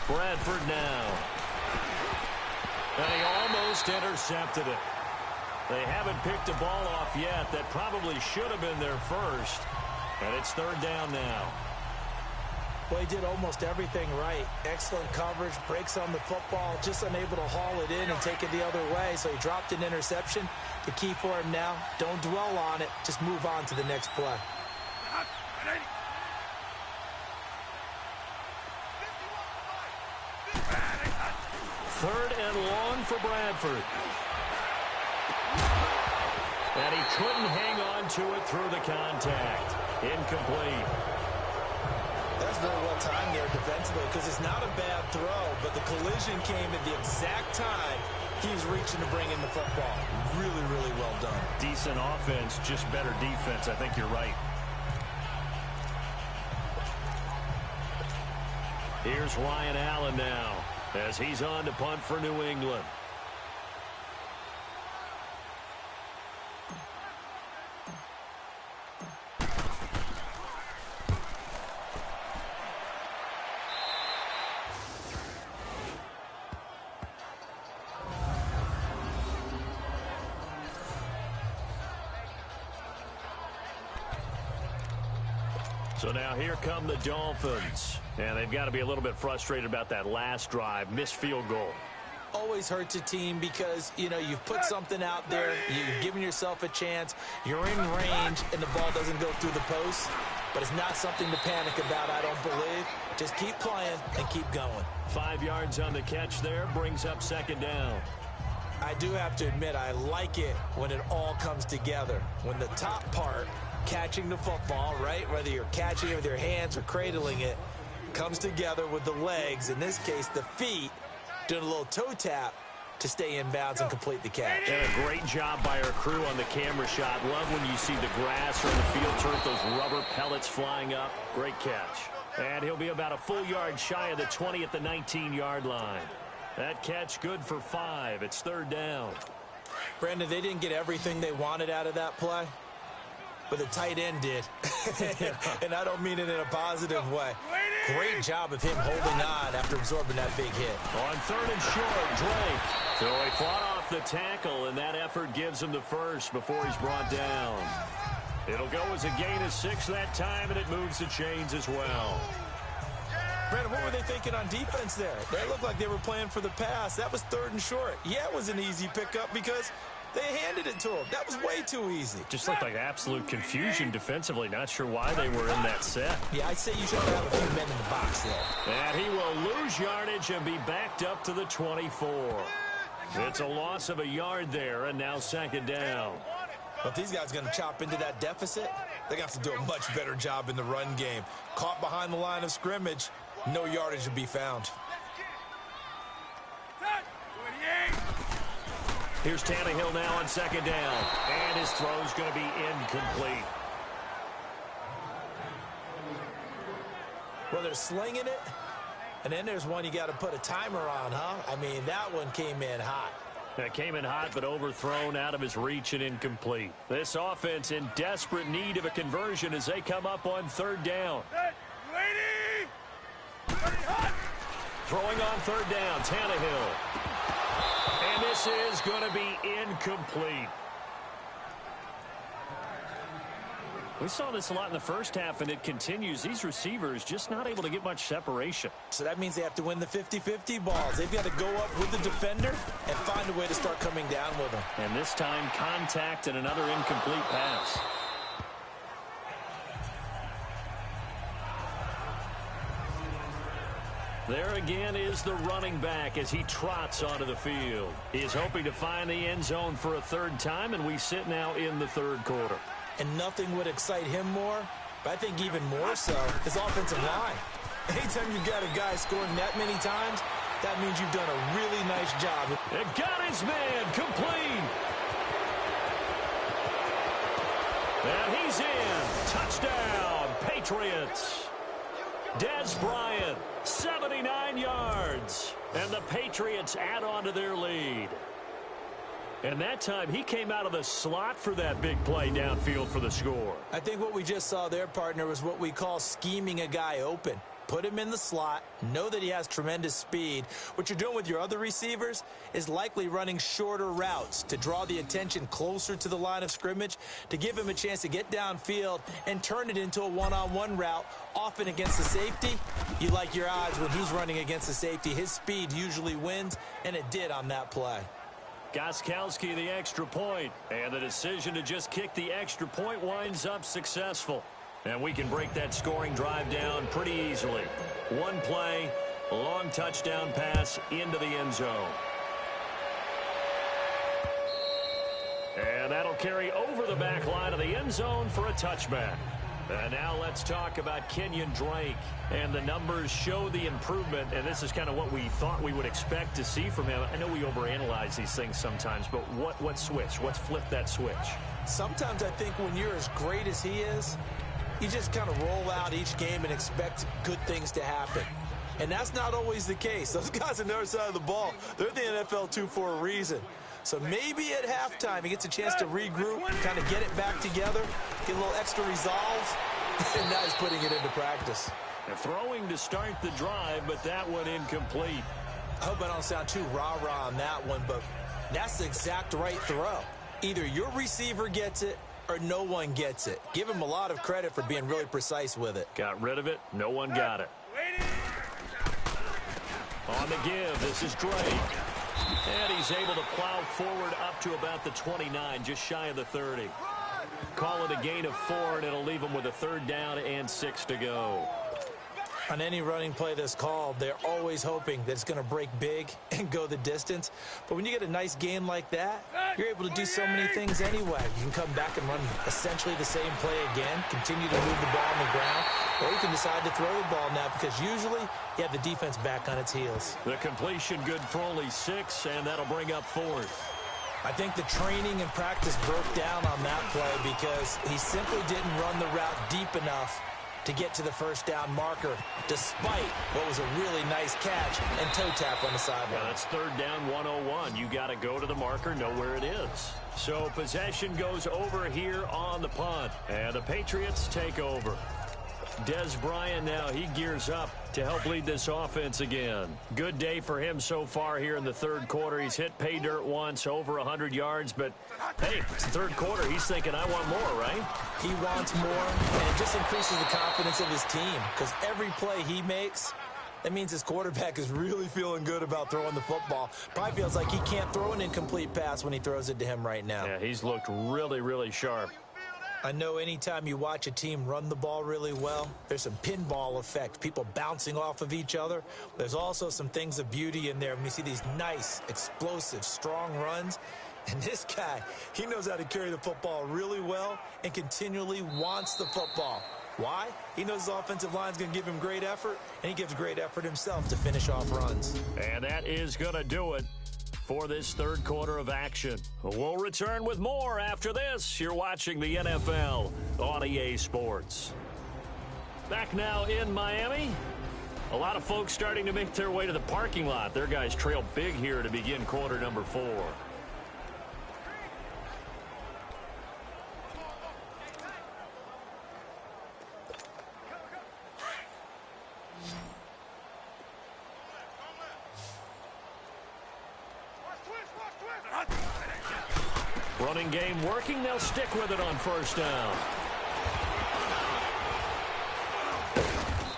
Bradford now. And he almost intercepted it. They haven't picked a ball off yet. That probably should have been their first. And it's 3rd down now. Well, he did almost everything right. Excellent coverage, breaks on the football, just unable to haul it in and take it the other way. So he dropped an interception. The key for him now, don't dwell on it. Just move on to the next play. 3rd and long for Bradford. And he couldn't hang on to it through the contact. Incomplete. That's very well timed there defensively because it's not a bad throw, but the collision came at the exact time he was reaching to bring in the football. Really, really well done. Decent offense, just better defense. I think you're right. Here's Ryan Allen now as he's on to punt for New England. So now here come the Dolphins. And they've got to be a little bit frustrated about that last drive, missed field goal. Always hurts a team because, you know, you've put something out there, you've given yourself a chance, you're in range, and the ball doesn't go through the post. But it's not something to panic about, I don't believe. Just keep playing and keep going. 5 yards on the catch there, brings up second down. I do have to admit, I like it when it all comes together. When the top part, catching the football, right, whether you're catching it with your hands or cradling it, comes together with the legs, in this case the feet, doing a little toe tap to stay in bounds and complete the catch. And a great job by our crew on the camera shot. Love when you see the grass or the field turf, those rubber pellets flying up. Great catch. And he'll be about a full yard shy of the 20 at the 19-yard line. That catch good for 5. It's third down. Brandon, they didn't get everything they wanted out of that play, but the tight end did. And I don't mean it in a positive way. Great job of him holding on after absorbing that big hit. On third and short, Drake. So he fought off the tackle, and that effort gives him the first before he's brought down. It'll go as a gain of 6 that time, and it moves the chains as well. Brandon, what were they thinking on defense there? They looked like they were playing for the pass. That was third and short. Yeah, it was an easy pickup because they handed it to him. That was way too easy. Just looked like absolute confusion defensively. Not sure why they were in that set. Yeah, I'd say you should have a few men in the box there. And he will lose yardage and be backed up to the 24. It's a loss of a yard there, and now second down. But if these guys are going to chop into that deficit, they're going to have to do a much better job in the run game. Caught behind the line of scrimmage, no yardage to be found. Here's Tannehill now on second down. And his throw's going to be incomplete. Well, they're slinging it, and then there's one you got to put a timer on, huh? I mean, that one came in hot. That came in hot, but overthrown, out of his reach, and incomplete. This offense in desperate need of a conversion as they come up on third down. Throwing on third down, Tannehill. And this is going to be incomplete. We saw this a lot in the first half, and it continues. These receivers just not able to get much separation. So that means they have to win the 50-50 balls. They've got to go up with the defender and find a way to start coming down with them. And this time, contact and another incomplete pass. There again is the running back as he trots onto the field. He is hoping to find the end zone for a third time, and we sit now in the third quarter. And nothing would excite him more, but I think even more so, his offensive line. Anytime you've got a guy scoring that many times, that means you've done a really nice job. It got his man complete. And he's in. Touchdown, Patriots. Des Bryant, 79 yards. And the Patriots add on to their lead. And that time, he came out of the slot for that big play downfield for the score. I think what we just saw there, partner, was what we call scheming a guy open. Put him in the slot, know that he has tremendous speed. What you're doing with your other receivers is likely running shorter routes to draw the attention closer to the line of scrimmage, to give him a chance to get downfield and turn it into a one-on-one route, often against the safety. You like your odds when he's running against the safety. His speed usually wins, and it did on that play. Gostkowski the extra point, and the decision to just kick the extra point winds up successful. And we can break that scoring drive down pretty easily. One play, a long touchdown pass into the end zone. And that'll carry over the back line of the end zone for a touchback. And now let's talk about Kenyon Drake. And the numbers show the improvement, and this is kind of what we thought we would expect to see from him. I know we overanalyze these things sometimes, but what switch? What's flipped that switch? Sometimes I think when you're as great as he is, you just kind of roll out each game and expect good things to happen. And that's not always the case. Those guys on the other side of the ball, they're the NFL 2 for a reason. So maybe at halftime he gets a chance to regroup, kind of get it back together, get a little extra resolve, and now he's putting it into practice. They're throwing to start the drive, but that one incomplete. I hope I don't sound too rah-rah on that one, but that's the exact right throw. Either your receiver gets it or no one gets it. Give him a lot of credit for being really precise with it. Got rid of it. No one got it. On the give, this is Drake. And he's able to plow forward up to about the 29, just shy of the 30. Call it a gain of 4, and it'll leave him with a 3rd down and 6 to go. On any running play that's called, they're always hoping that it's going to break big and go the distance. But when you get a nice game like that, you're able to do so many things anyway. You can come back and run essentially the same play again, continue to move the ball on the ground, or you can decide to throw the ball now because usually you have the defense back on its heels. The completion good for only 6, and that'll bring up 4th. I think the training and practice broke down on that play because he simply didn't run the route deep enough to get to the 1st down marker, despite what was a really nice catch and toe tap on the sideline. Yeah, that's 3rd down 101. You got to go to the marker, know where it is. So possession goes over here on the punt, and the Patriots take over. Des Bryant now, he gears up to help lead this offense again. Good day for him so far here in the 3rd quarter. He's hit pay dirt once, over 100 yards, but hey, it's the 3rd quarter. He's thinking, I want more, right? He wants more, and it just increases the confidence of his team because every play he makes, that means his quarterback is really feeling good about throwing the football. Probably feels like he can't throw an incomplete pass when he throws it to him right now. Yeah, he's looked really, really sharp. I know anytime you watch a team run the ball really well, there's some pinball effect, people bouncing off of each other. There's also some things of beauty in there when you see these nice, explosive, strong runs. And this guy, he knows how to carry the football really well and continually wants the football. Why? He knows his offensive line's going to give him great effort, and he gives great effort himself to finish off runs. And that is going to do it for this 3rd quarter of action. We'll return with more after this. You're watching the NFL on EA Sports. Back now in Miami. A lot of folks starting to make their way to the parking lot. Their guys trail big here to begin quarter number 4. Running game working. They'll stick with it on 1st down.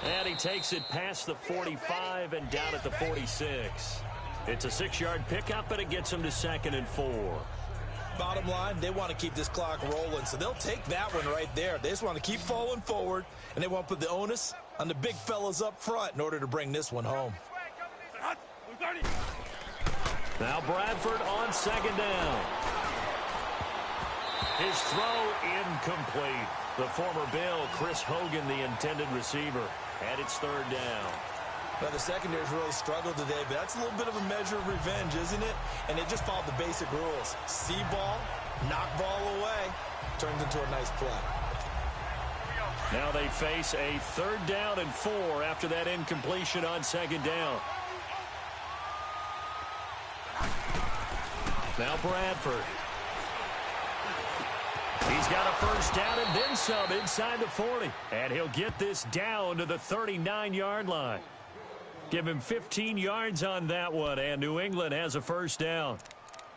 And he takes it past the 45 and down at the 46. It's a 6-yard pickup, and it gets him to 2nd and 4. Bottom line, they want to keep this clock rolling, so they'll take that one right there. They just want to keep falling forward, and they want to put the onus on the big fellas up front in order to bring this one home. Now Bradford on 2nd down. His throw incomplete. The former Bill, Chris Hogan, the intended receiver. And it's 3rd down. Now, the secondary's really struggled today, but that's a little bit of a measure of revenge, isn't it? And they just followed the basic rules. See ball, knock ball away. Turns into a nice play. Now they face a 3rd down and 4 after that incompletion on 2nd down. Now Bradford. He's got a 1st down and then some inside the 40. And he'll get this down to the 39-yard line. Give him 15 yards on that one, and New England has a 1st down.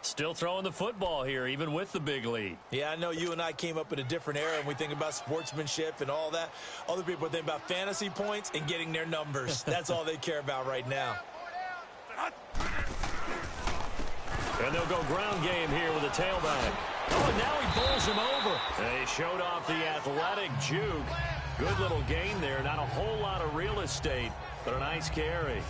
Still throwing the football here, even with the big lead. Yeah, I know you and I came up in a different era, and we think about sportsmanship and all that. Other people think about fantasy points and getting their numbers. That's all they care about right now. And they'll go ground game here with a tailback. Oh, and now he bowls him over. They showed off the athletic juke. Good little gain there. Not a whole lot of real estate, but a nice carry.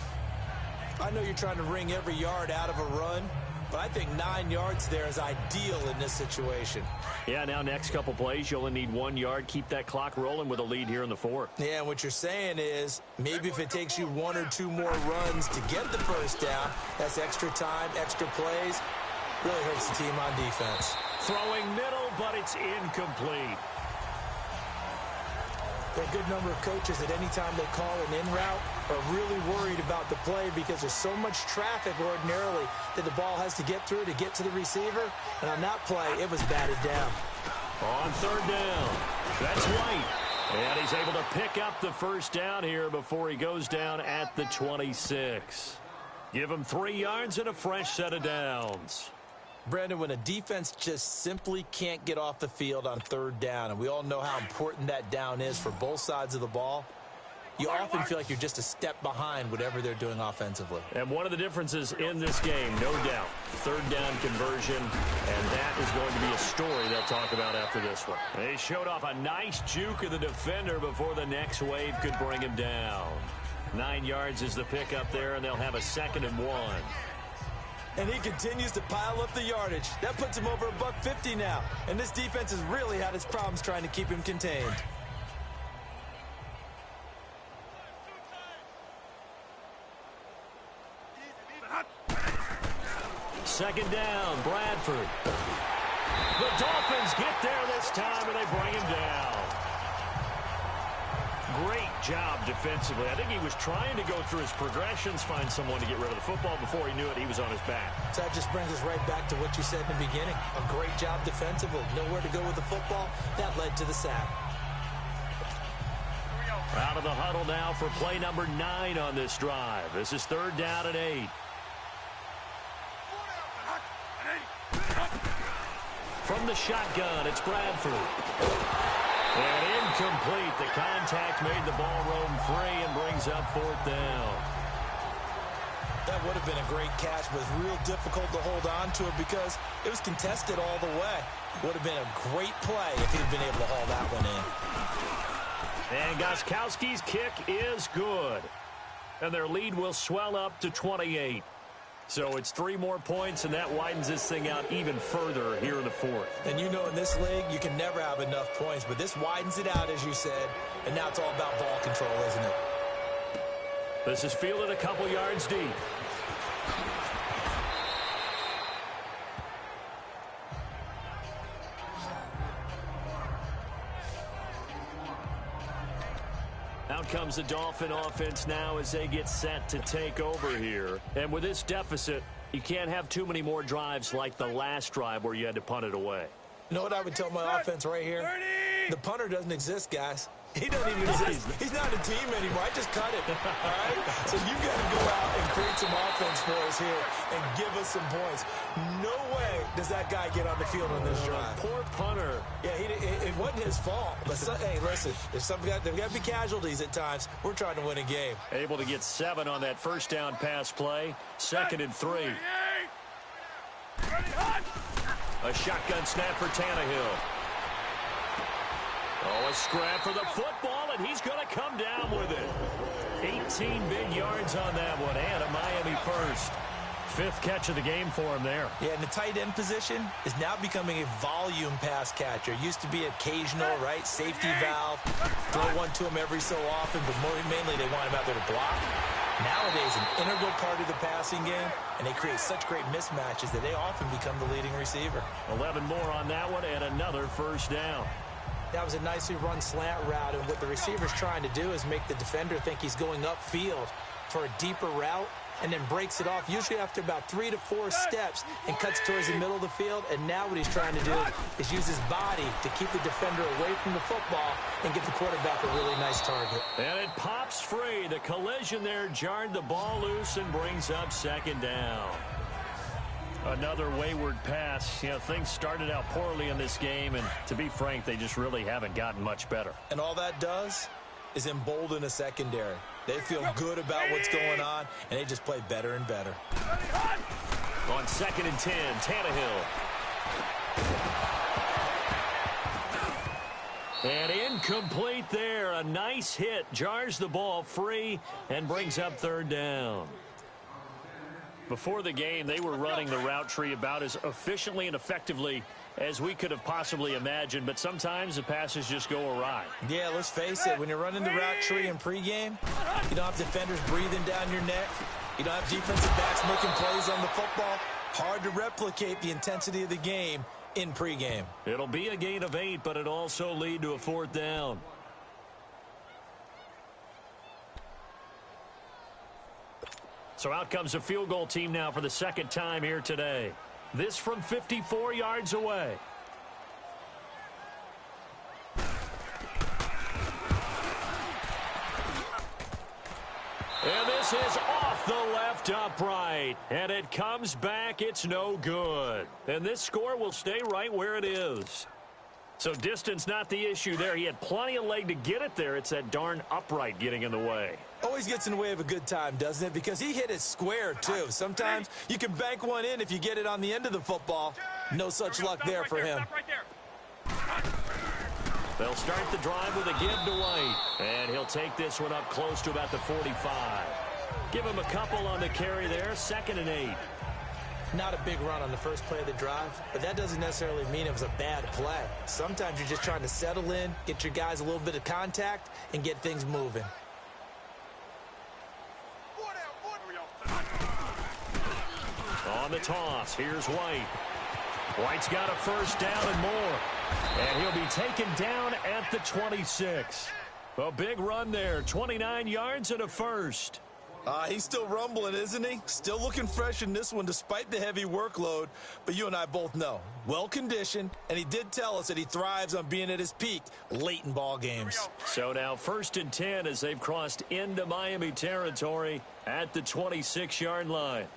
I know you're trying to wring every yard out of a run, but I think 9 yards there is ideal in this situation. Yeah, now next couple plays, you only need 1 yard. Keep that clock rolling with a lead here in the 4th. Yeah, and what you're saying is maybe if it takes you 1 or 2 more runs to get the 1st down, that's extra time, extra plays. Really hurts the team on defense. Throwing middle, but it's incomplete. There are a good number of coaches that any time they call an in route, are really worried about the play because there's so much traffic ordinarily that the ball has to get through to get to the receiver. And on that play, it was batted down. On third down, that's White. And he's able to pick up the first down here before he goes down at the 26. Give him 3 yards and a fresh set of downs. Brandon, when a defense just simply can't get off the field on third down, and we all know how important that down is for both sides of the ball, you often feel like you're just a step behind whatever they're doing offensively. And one of the differences in this game, no doubt, third down conversion, and that is going to be a story they'll talk about after this one. They showed off a nice juke of the defender before the next wave could bring him down. 9 yards is the pickup there, and they'll have a 2nd and 1. And he continues to pile up the yardage. That puts him over $150 now. And this defense has really had its problems trying to keep him contained. Second down, Bradford. The Dolphins get there this time, and they bring him down. Great job defensively. I think he was trying to go through his progressions, find someone to get rid of the football. Before he knew it, he was on his back. So that just brings us right back to what you said in the beginning. A great job defensively. Nowhere to go with the football. That led to the sack. Out of the huddle now for play number 9 on this drive. This is 3rd down and 8. From the shotgun, it's Bradford. And incomplete. The contact made the ball roam free and brings up 4th down. That would have been a great catch, but it was real difficult to hold on to it because it was contested all the way. Would have been a great play if he'd been able to haul that one in. And Gostkowski's kick is good. And their lead will swell up to 28. So it's 3 more points, and that widens this thing out even further here in the 4th. And you know in this league, you can never have enough points, but this widens it out, as you said, and now it's all about ball control, isn't it? This is fielded a couple yards deep. Out comes the Dolphin offense now as they get set to take over here. And with this deficit, you can't have too many more drives like the last drive where you had to punt it away. You know what I would tell my offense right here? The punter doesn't exist, guys. He doesn't even exist. He's not a team anymore. I just cut it. All right? So you've got to go out and create some offense for us here and give us some points. No way does that guy get on the field on this drive. Poor punter. Yeah, it wasn't his fault. But hey, listen, there's got to be casualties at times. We're trying to win a game. Able to get 7 on that first down pass play. 2nd and 3. A shotgun snap for Tannehill. Oh, a scrap for the football, and he's going to come down with it. 18 big yards on that one, and a Miami first. 5th catch of the game for him there. Yeah, and the tight end position is now becoming a volume pass catcher. Used to be occasional, right? Safety valve. Throw one to him every so often, but mainly they want him out there to block. Nowadays, an integral part of the passing game, and they create such great mismatches that they often become the leading receiver. 11 more on that one, and another first down. That was a nicely run slant route, and what the receiver's trying to do is make the defender think he's going upfield for a deeper route, and then breaks it off, usually after about 3 to 4 steps, and cuts towards the middle of the field. And now what he's trying to do is use his body to keep the defender away from the football and get the quarterback a really nice target. And it pops free. The collision there jarred the ball loose and brings up 2nd down. Another wayward pass. You know, things started out poorly in this game, and to be frank, they just really haven't gotten much better. And all that does is embolden a secondary. They feel good about what's going on, and they just play better and better. On 2nd and 10, Tannehill. And incomplete there. A nice hit. Jars the ball free and brings up 3rd down. Before the game, they were running the route tree about as efficiently and effectively as we could have possibly imagined, but sometimes the passes just go awry. Yeah, let's face it. When you're running the route tree in pregame, you don't have defenders breathing down your neck. You don't have defensive backs making plays on the football. Hard to replicate the intensity of the game in pregame. It'll be a gain of 8, but it'll also lead to a 4th down. So out comes a field goal team now for the second time here today. This from 54 yards away. And this is off the left upright. And it comes back. It's no good. And this score will stay right where it is. So distance not the issue there. He had plenty of leg to get it there. It's that darn upright getting in the way. Always gets in the way of a good time, doesn't it? Because he hit it square, too. Sometimes you can bank one in if you get it on the end of the football. No such luck there for him. They'll start the drive with a give to White. And he'll take this one up close to about the 45. Give him a couple on the carry there. 2nd and 8. Not a big run on the first play of the drive, but that doesn't necessarily mean it was a bad play. Sometimes you're just trying to settle in, get your guys a little bit of contact, and get things moving. On the toss, here's White. White's got a first down and more. And he'll be taken down at the 26. A big run there, 29 yards and a first. He's still rumbling, isn't he? Still looking fresh in this one despite the heavy workload. But you and I both know, well-conditioned, and he did tell us that he thrives on being at his peak late in ball games. So now 1st and 10 as they've crossed into Miami territory at the 26-yard line.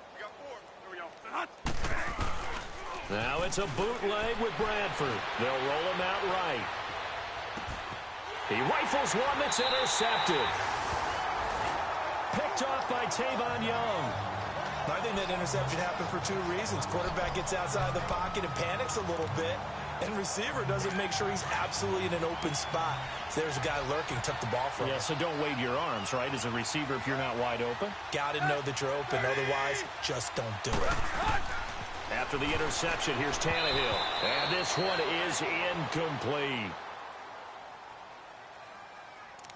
Now it's a bootleg with Bradford. They'll roll him out right. He rifles one that's intercepted. Picked off by Tavon Young. I think that interception happened for 2 reasons. Quarterback gets outside the pocket and panics a little bit, and receiver doesn't make sure he's absolutely in an open spot. So there's a guy lurking, took the ball from him. Yeah, so don't wave your arms, right, as a receiver if you're not wide open. Got to know that you're open. Otherwise, just don't do it. After the interception, here's Tannehill. And this one is incomplete.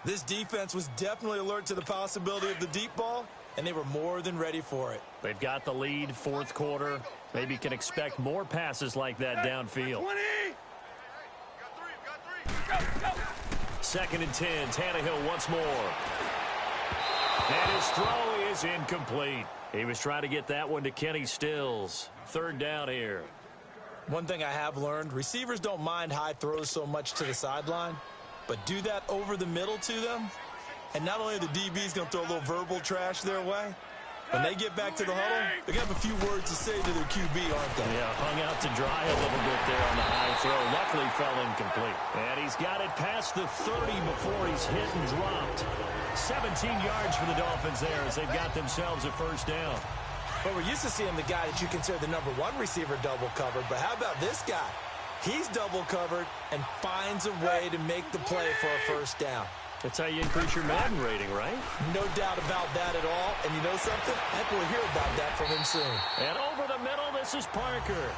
This defense was definitely alert to the possibility of the deep ball, and they were more than ready for it. They've got the lead, 4th quarter. Maybe can expect more passes like that downfield. 2nd and 10, Tannehill once more. And his throw is incomplete. He was trying to get that one to Kenny Stills. 3rd down here. One thing I have learned, receivers don't mind high throws so much to the sideline, but do that over the middle to them, and not only are the DBs going to throw a little verbal trash their way, when they get back to the huddle, they're going to have a few words to say to their QB, aren't they? Yeah, hung out to dry a little bit there on the high throw. Luckily fell incomplete. And he's got it past the 30 before he's hit and dropped. 17 yards for the Dolphins there as they've got themselves a first down. But we're used to seeing the guy that you consider the #1 receiver double covered, but how about this guy? He's double covered and finds a way to make the play for a first down. That's how you increase your Madden rating, right? No doubt about that at all. And you know something? I think we'll hear about that from him soon. And over the middle, this is Parker.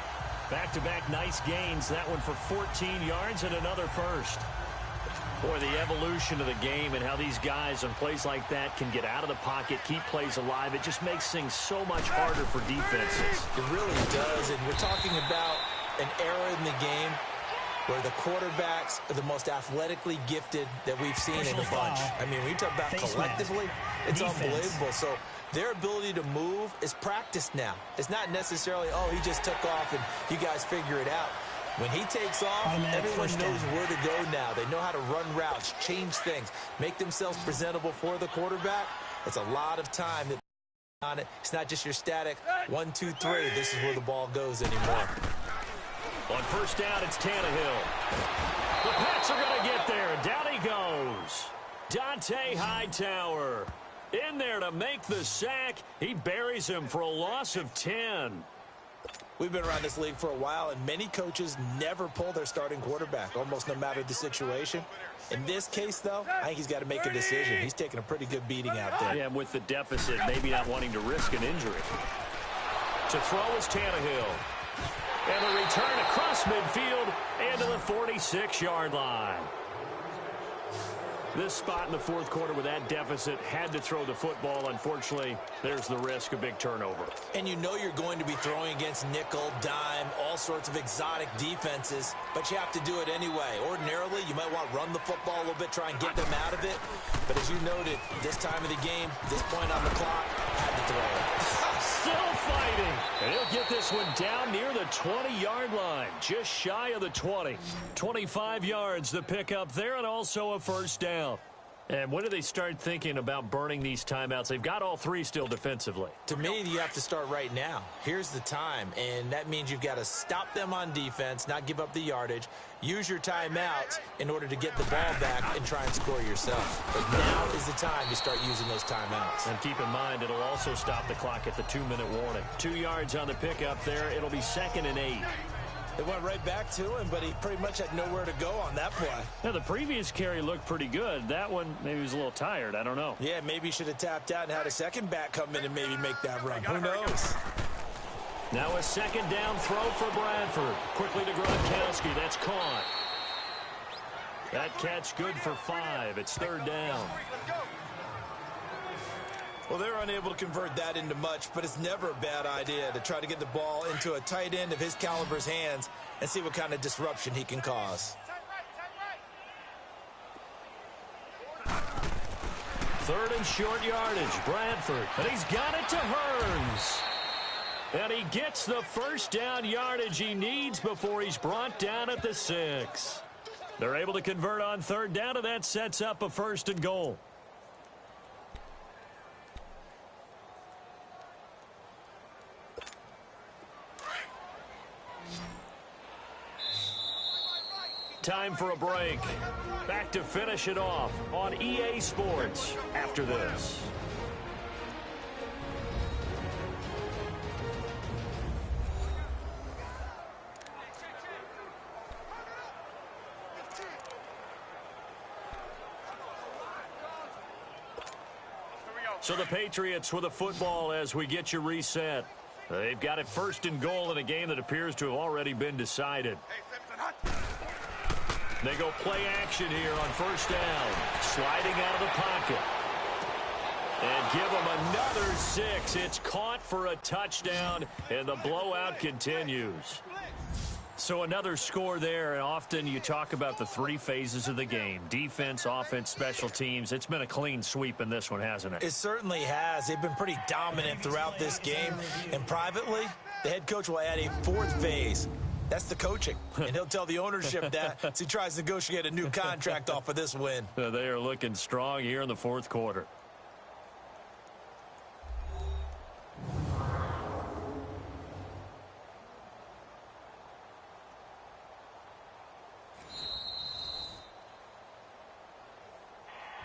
Back-to-back nice gains. That one for 14 yards and another first. Boy, the evolution of the game and how these guys on plays like that can get out of the pocket, keep plays alive, it just makes things so much harder for defenses. It really does. And we're talking about an era in the game where the quarterbacks are the most athletically gifted that we've seen in a bunch. I mean, when you talk about collectively, it's unbelievable. So their ability to move is practiced now. It's not necessarily, oh, he just took off and you guys figure it out. When he takes off, everyone knows where to go now. They know how to run routes, change things, make themselves presentable for the quarterback. It's a lot of time that on it. It's not just your static 1, 2, 3. This is where the ball goes anymore. On first down, it's Tannehill. The Pats are going to get there. Down he goes. Dante Hightower in there to make the sack. He buries him for a loss of 10. We've been around this league for a while, and many coaches never pull their starting quarterback, almost no matter the situation. In this case, though, I think he's got to make a decision. He's taking a pretty good beating out there. Yeah, with the deficit, maybe not wanting to risk an injury. To throw is Tannehill. And the return across midfield and to the 46-yard line. This spot in the 4th quarter with that deficit had to throw the football. Unfortunately, there's the risk of big turnover. And you know you're going to be throwing against nickel, dime, all sorts of exotic defenses, but you have to do it anyway. Ordinarily, you might want to run the football a little bit, try and get them out of it. But as you noted, this time of the game, this point on the clock, had to throw. Still fighting. And he'll get this one down near the 20-yard line, just shy of the 20. 25 yards the pickup there, and also a first down. And when do they start thinking about burning these timeouts? They've got all three still defensively. To me, you have to start right now. Here's the time, and that means you've got to stop them on defense, not give up the yardage, use your timeouts in order to get the ball back and try and score yourself. But now is the time to start using those timeouts. And keep in mind, it'll also stop the clock at the 2-minute warning. 2 yards on the pickup there. It'll be 2nd and 8. It went right back to him, but he pretty much had nowhere to go on that play. Now, the previous carry looked pretty good. That one, maybe he was a little tired. I don't know. Yeah, maybe he should have tapped out and had a second back come in and maybe make that run. Who knows? Now a 2nd down throw for Bradford. Quickly to Gronkowski. That's caught. That catch good for 5. It's 3rd down. Well, they're unable to convert that into much, but it's never a bad idea to try to get the ball into a tight end of his caliber's hands and see what kind of disruption he can cause. 3rd and short yardage. Bradford. And he's got it to Hearns. And he gets the first down yardage he needs before he's brought down at the 6. They're able to convert on 3rd down, and that sets up a 1st and goal. Time for a break. Back to finish it off on EA Sports after this. So the Patriots with a football as we get you reset. They've got it 1st and goal in a game that appears to have already been decided. They go play action here on 1st down. Sliding out of the pocket. And give them another 6. It's caught for a touchdown, and the blowout continues. So another score there, and often you talk about the 3 phases of the game. Defense, offense, special teams. It's been a clean sweep in this one, hasn't it? It certainly has. They've been pretty dominant throughout this game. And privately, the head coach will add a 4th phase. That's the coaching, and he'll tell the ownership that as he tries to negotiate a new contract off of this win. They are looking strong here in the 4th quarter.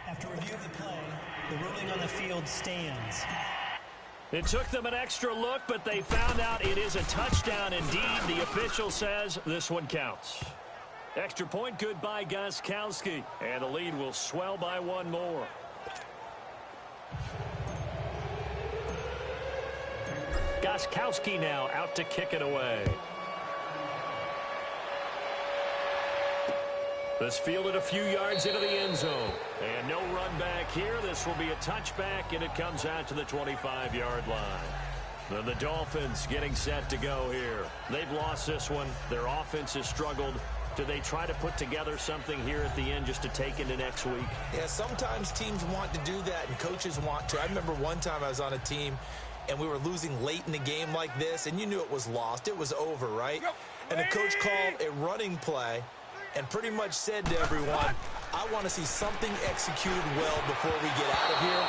After review of the play, the ruling on the field stands. It took them an extra look, but they found out it is a touchdown indeed. The official says this one counts. Extra point good by Gronkowski, and the lead will swell by 1 more. Gronkowski now out to kick it away. This fielded a few yards into the end zone. And no run back here. This will be a touchback, and it comes out to the 25-yard line. Then the Dolphins getting set to go here. They've lost this one. Their offense has struggled. Do they try to put together something here at the end just to take into next week? Yeah, sometimes teams want to do that, and coaches want to. I remember one time I was on a team, and we were losing late in the game like this, and you knew it was lost. It was over, right? And the coach called a running play and pretty much said to everyone, I want to see something executed well before we get out of here.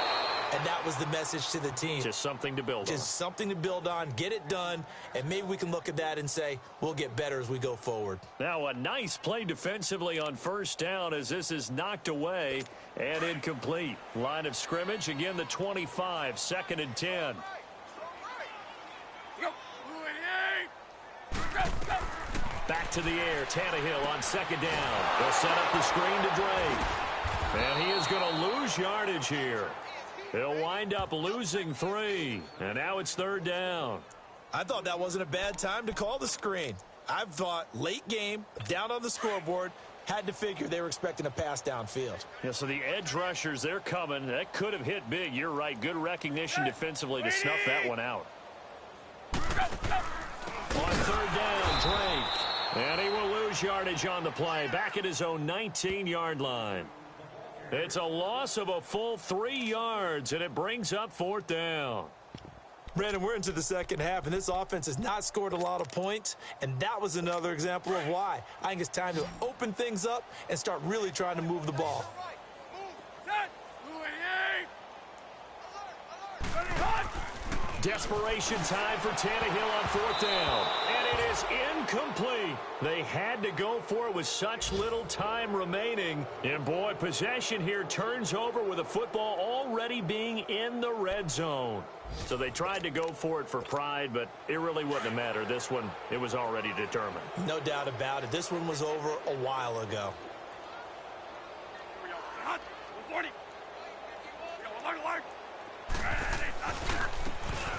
And that was the message to the team. Just something to build on. Just something to build on, get it done, and maybe we can look at that and say, we'll get better as we go forward. Now a nice play defensively on 1st down as this is knocked away and incomplete. Line of scrimmage, again the 25, 2nd and 10. Back to the air, Tannehill on 2nd down. They'll set up the screen to Drake. And he is going to lose yardage here. He'll wind up losing 3. And now it's 3rd down. I thought that wasn't a bad time to call the screen. I thought late game, down on the scoreboard, had to figure they were expecting a pass downfield. Yeah, so the edge rushers, they're coming. That could have hit big. You're right. Good recognition defensively to snuff that one out. On 3rd down, Drake. And he will lose yardage on the play. Back at his own 19-yard line. It's a loss of a full 3 yards, and it brings up 4th down. Brandon, we're into the second half, and this offense has not scored a lot of points, and that was another example of why. I think it's time to open things up and start really trying to move the ball. Desperation time for Tannehill on fourth down. And it is incomplete. They had to go for it with such little time remaining. And, boy, possession here turns over with the football already being in the red zone. So they tried to go for it for pride, but it really wouldn't have mattered. This one, it was already determined. No doubt about it. This one was over a while ago.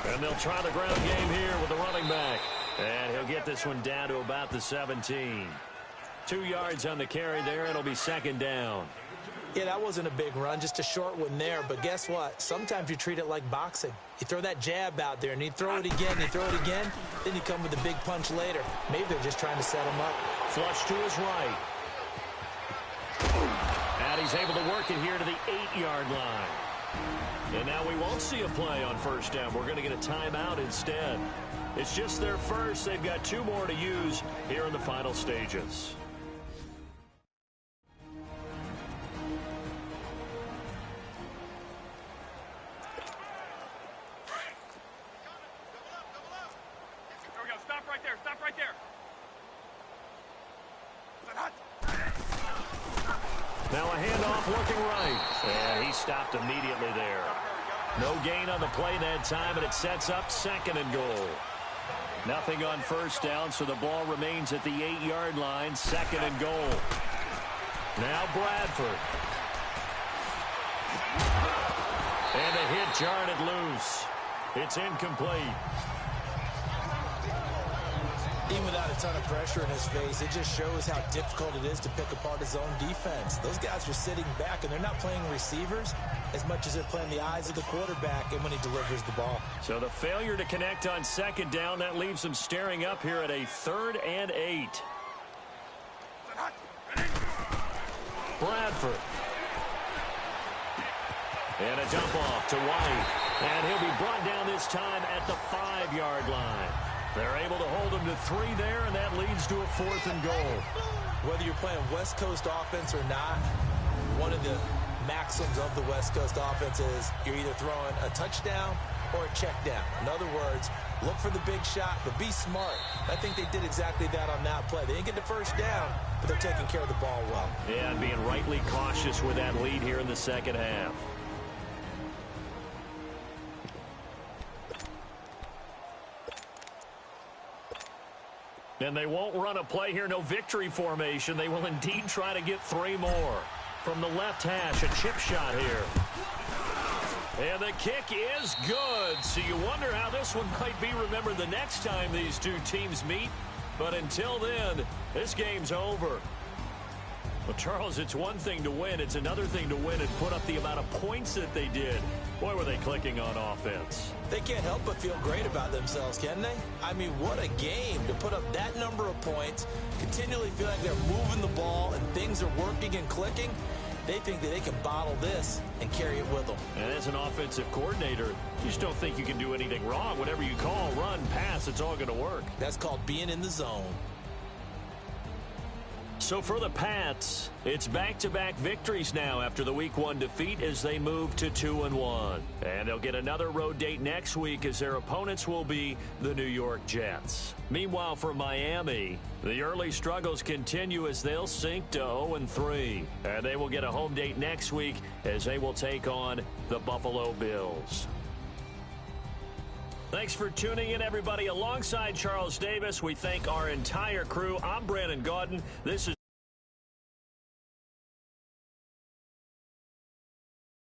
And they'll try the ground game here with the running back. And he'll get this one down to about the 17. 2 yards on the carry there. It'll be second down. Yeah, that wasn't a big run, just a short one there. But guess what? Sometimes you treat it like boxing. You throw that jab out there, and you throw it again, you throw it again, then you come with a big punch later. Maybe they're just trying to set him up. Flush to his right. And he's able to work it here to the 8-yard line. And now we won't see a play on first down. We're going to get a timeout instead. It's just their first. They've got 2 more to use here in the final stages. There we go. Stop right there. Stop right there. Now a handoff looking right. And he stopped immediately there. No gain on the play that time, and it sets up second and goal. Nothing on first down, so the ball remains at the 8-yard line, second and goal. Now Bradford. And a hit jarred it loose. It's incomplete. Even without a ton of pressure in his face, it just shows how difficult it is to pick apart his own defense. Those guys are sitting back, and they're not playing receivers as much as they're playing the eyes of the quarterback and when he delivers the ball. So the failure to connect on second down, that leaves them staring up here at a 3rd and 8. Bradford. And a dump off to White. And he'll be brought down this time at the 5-yard line. They're able to hold him to 3 there, and that leads to a 4th and goal. Whether you're playing West Coast offense or not, one of the maxims of the West Coast offense is you're either throwing a touchdown or a check down. In other words, look for the big shot, but be smart. I think they did exactly that on that play. They didn't get the first down, but they're taking care of the ball well. Yeah, and being rightly cautious with that lead here in the second half. And they won't run a play here, no victory formation. They will indeed try to get 3 more. From the left hash, a chip shot here. And the kick is good. So you wonder how this one might be remembered the next time these two teams meet. But until then, this game's over. Well, Charles, it's one thing to win. It's another thing to win and put up the amount of points that they did. Boy, were they clicking on offense. They can't help but feel great about themselves, can they? I mean, what a game to put up that number of points, continually feel like they're moving the ball and things are working and clicking. They think that they can bottle this and carry it with them. And as an offensive coordinator, you just don't think you can do anything wrong. Whatever you call, run, pass, it's all going to work. That's called being in the zone. So for the Pats, it's back-to-back victories now after the Week 1 defeat as they move to 2-1. And they'll get another road date next week as their opponents will be the New York Jets. Meanwhile, for Miami, the early struggles continue as they'll sink to 0-3. And they will get a home date next week as they will take on the Buffalo Bills. Thanks for tuning in, everybody. Alongside Charles Davis, we thank our entire crew. I'm Brandon Gaudin. This is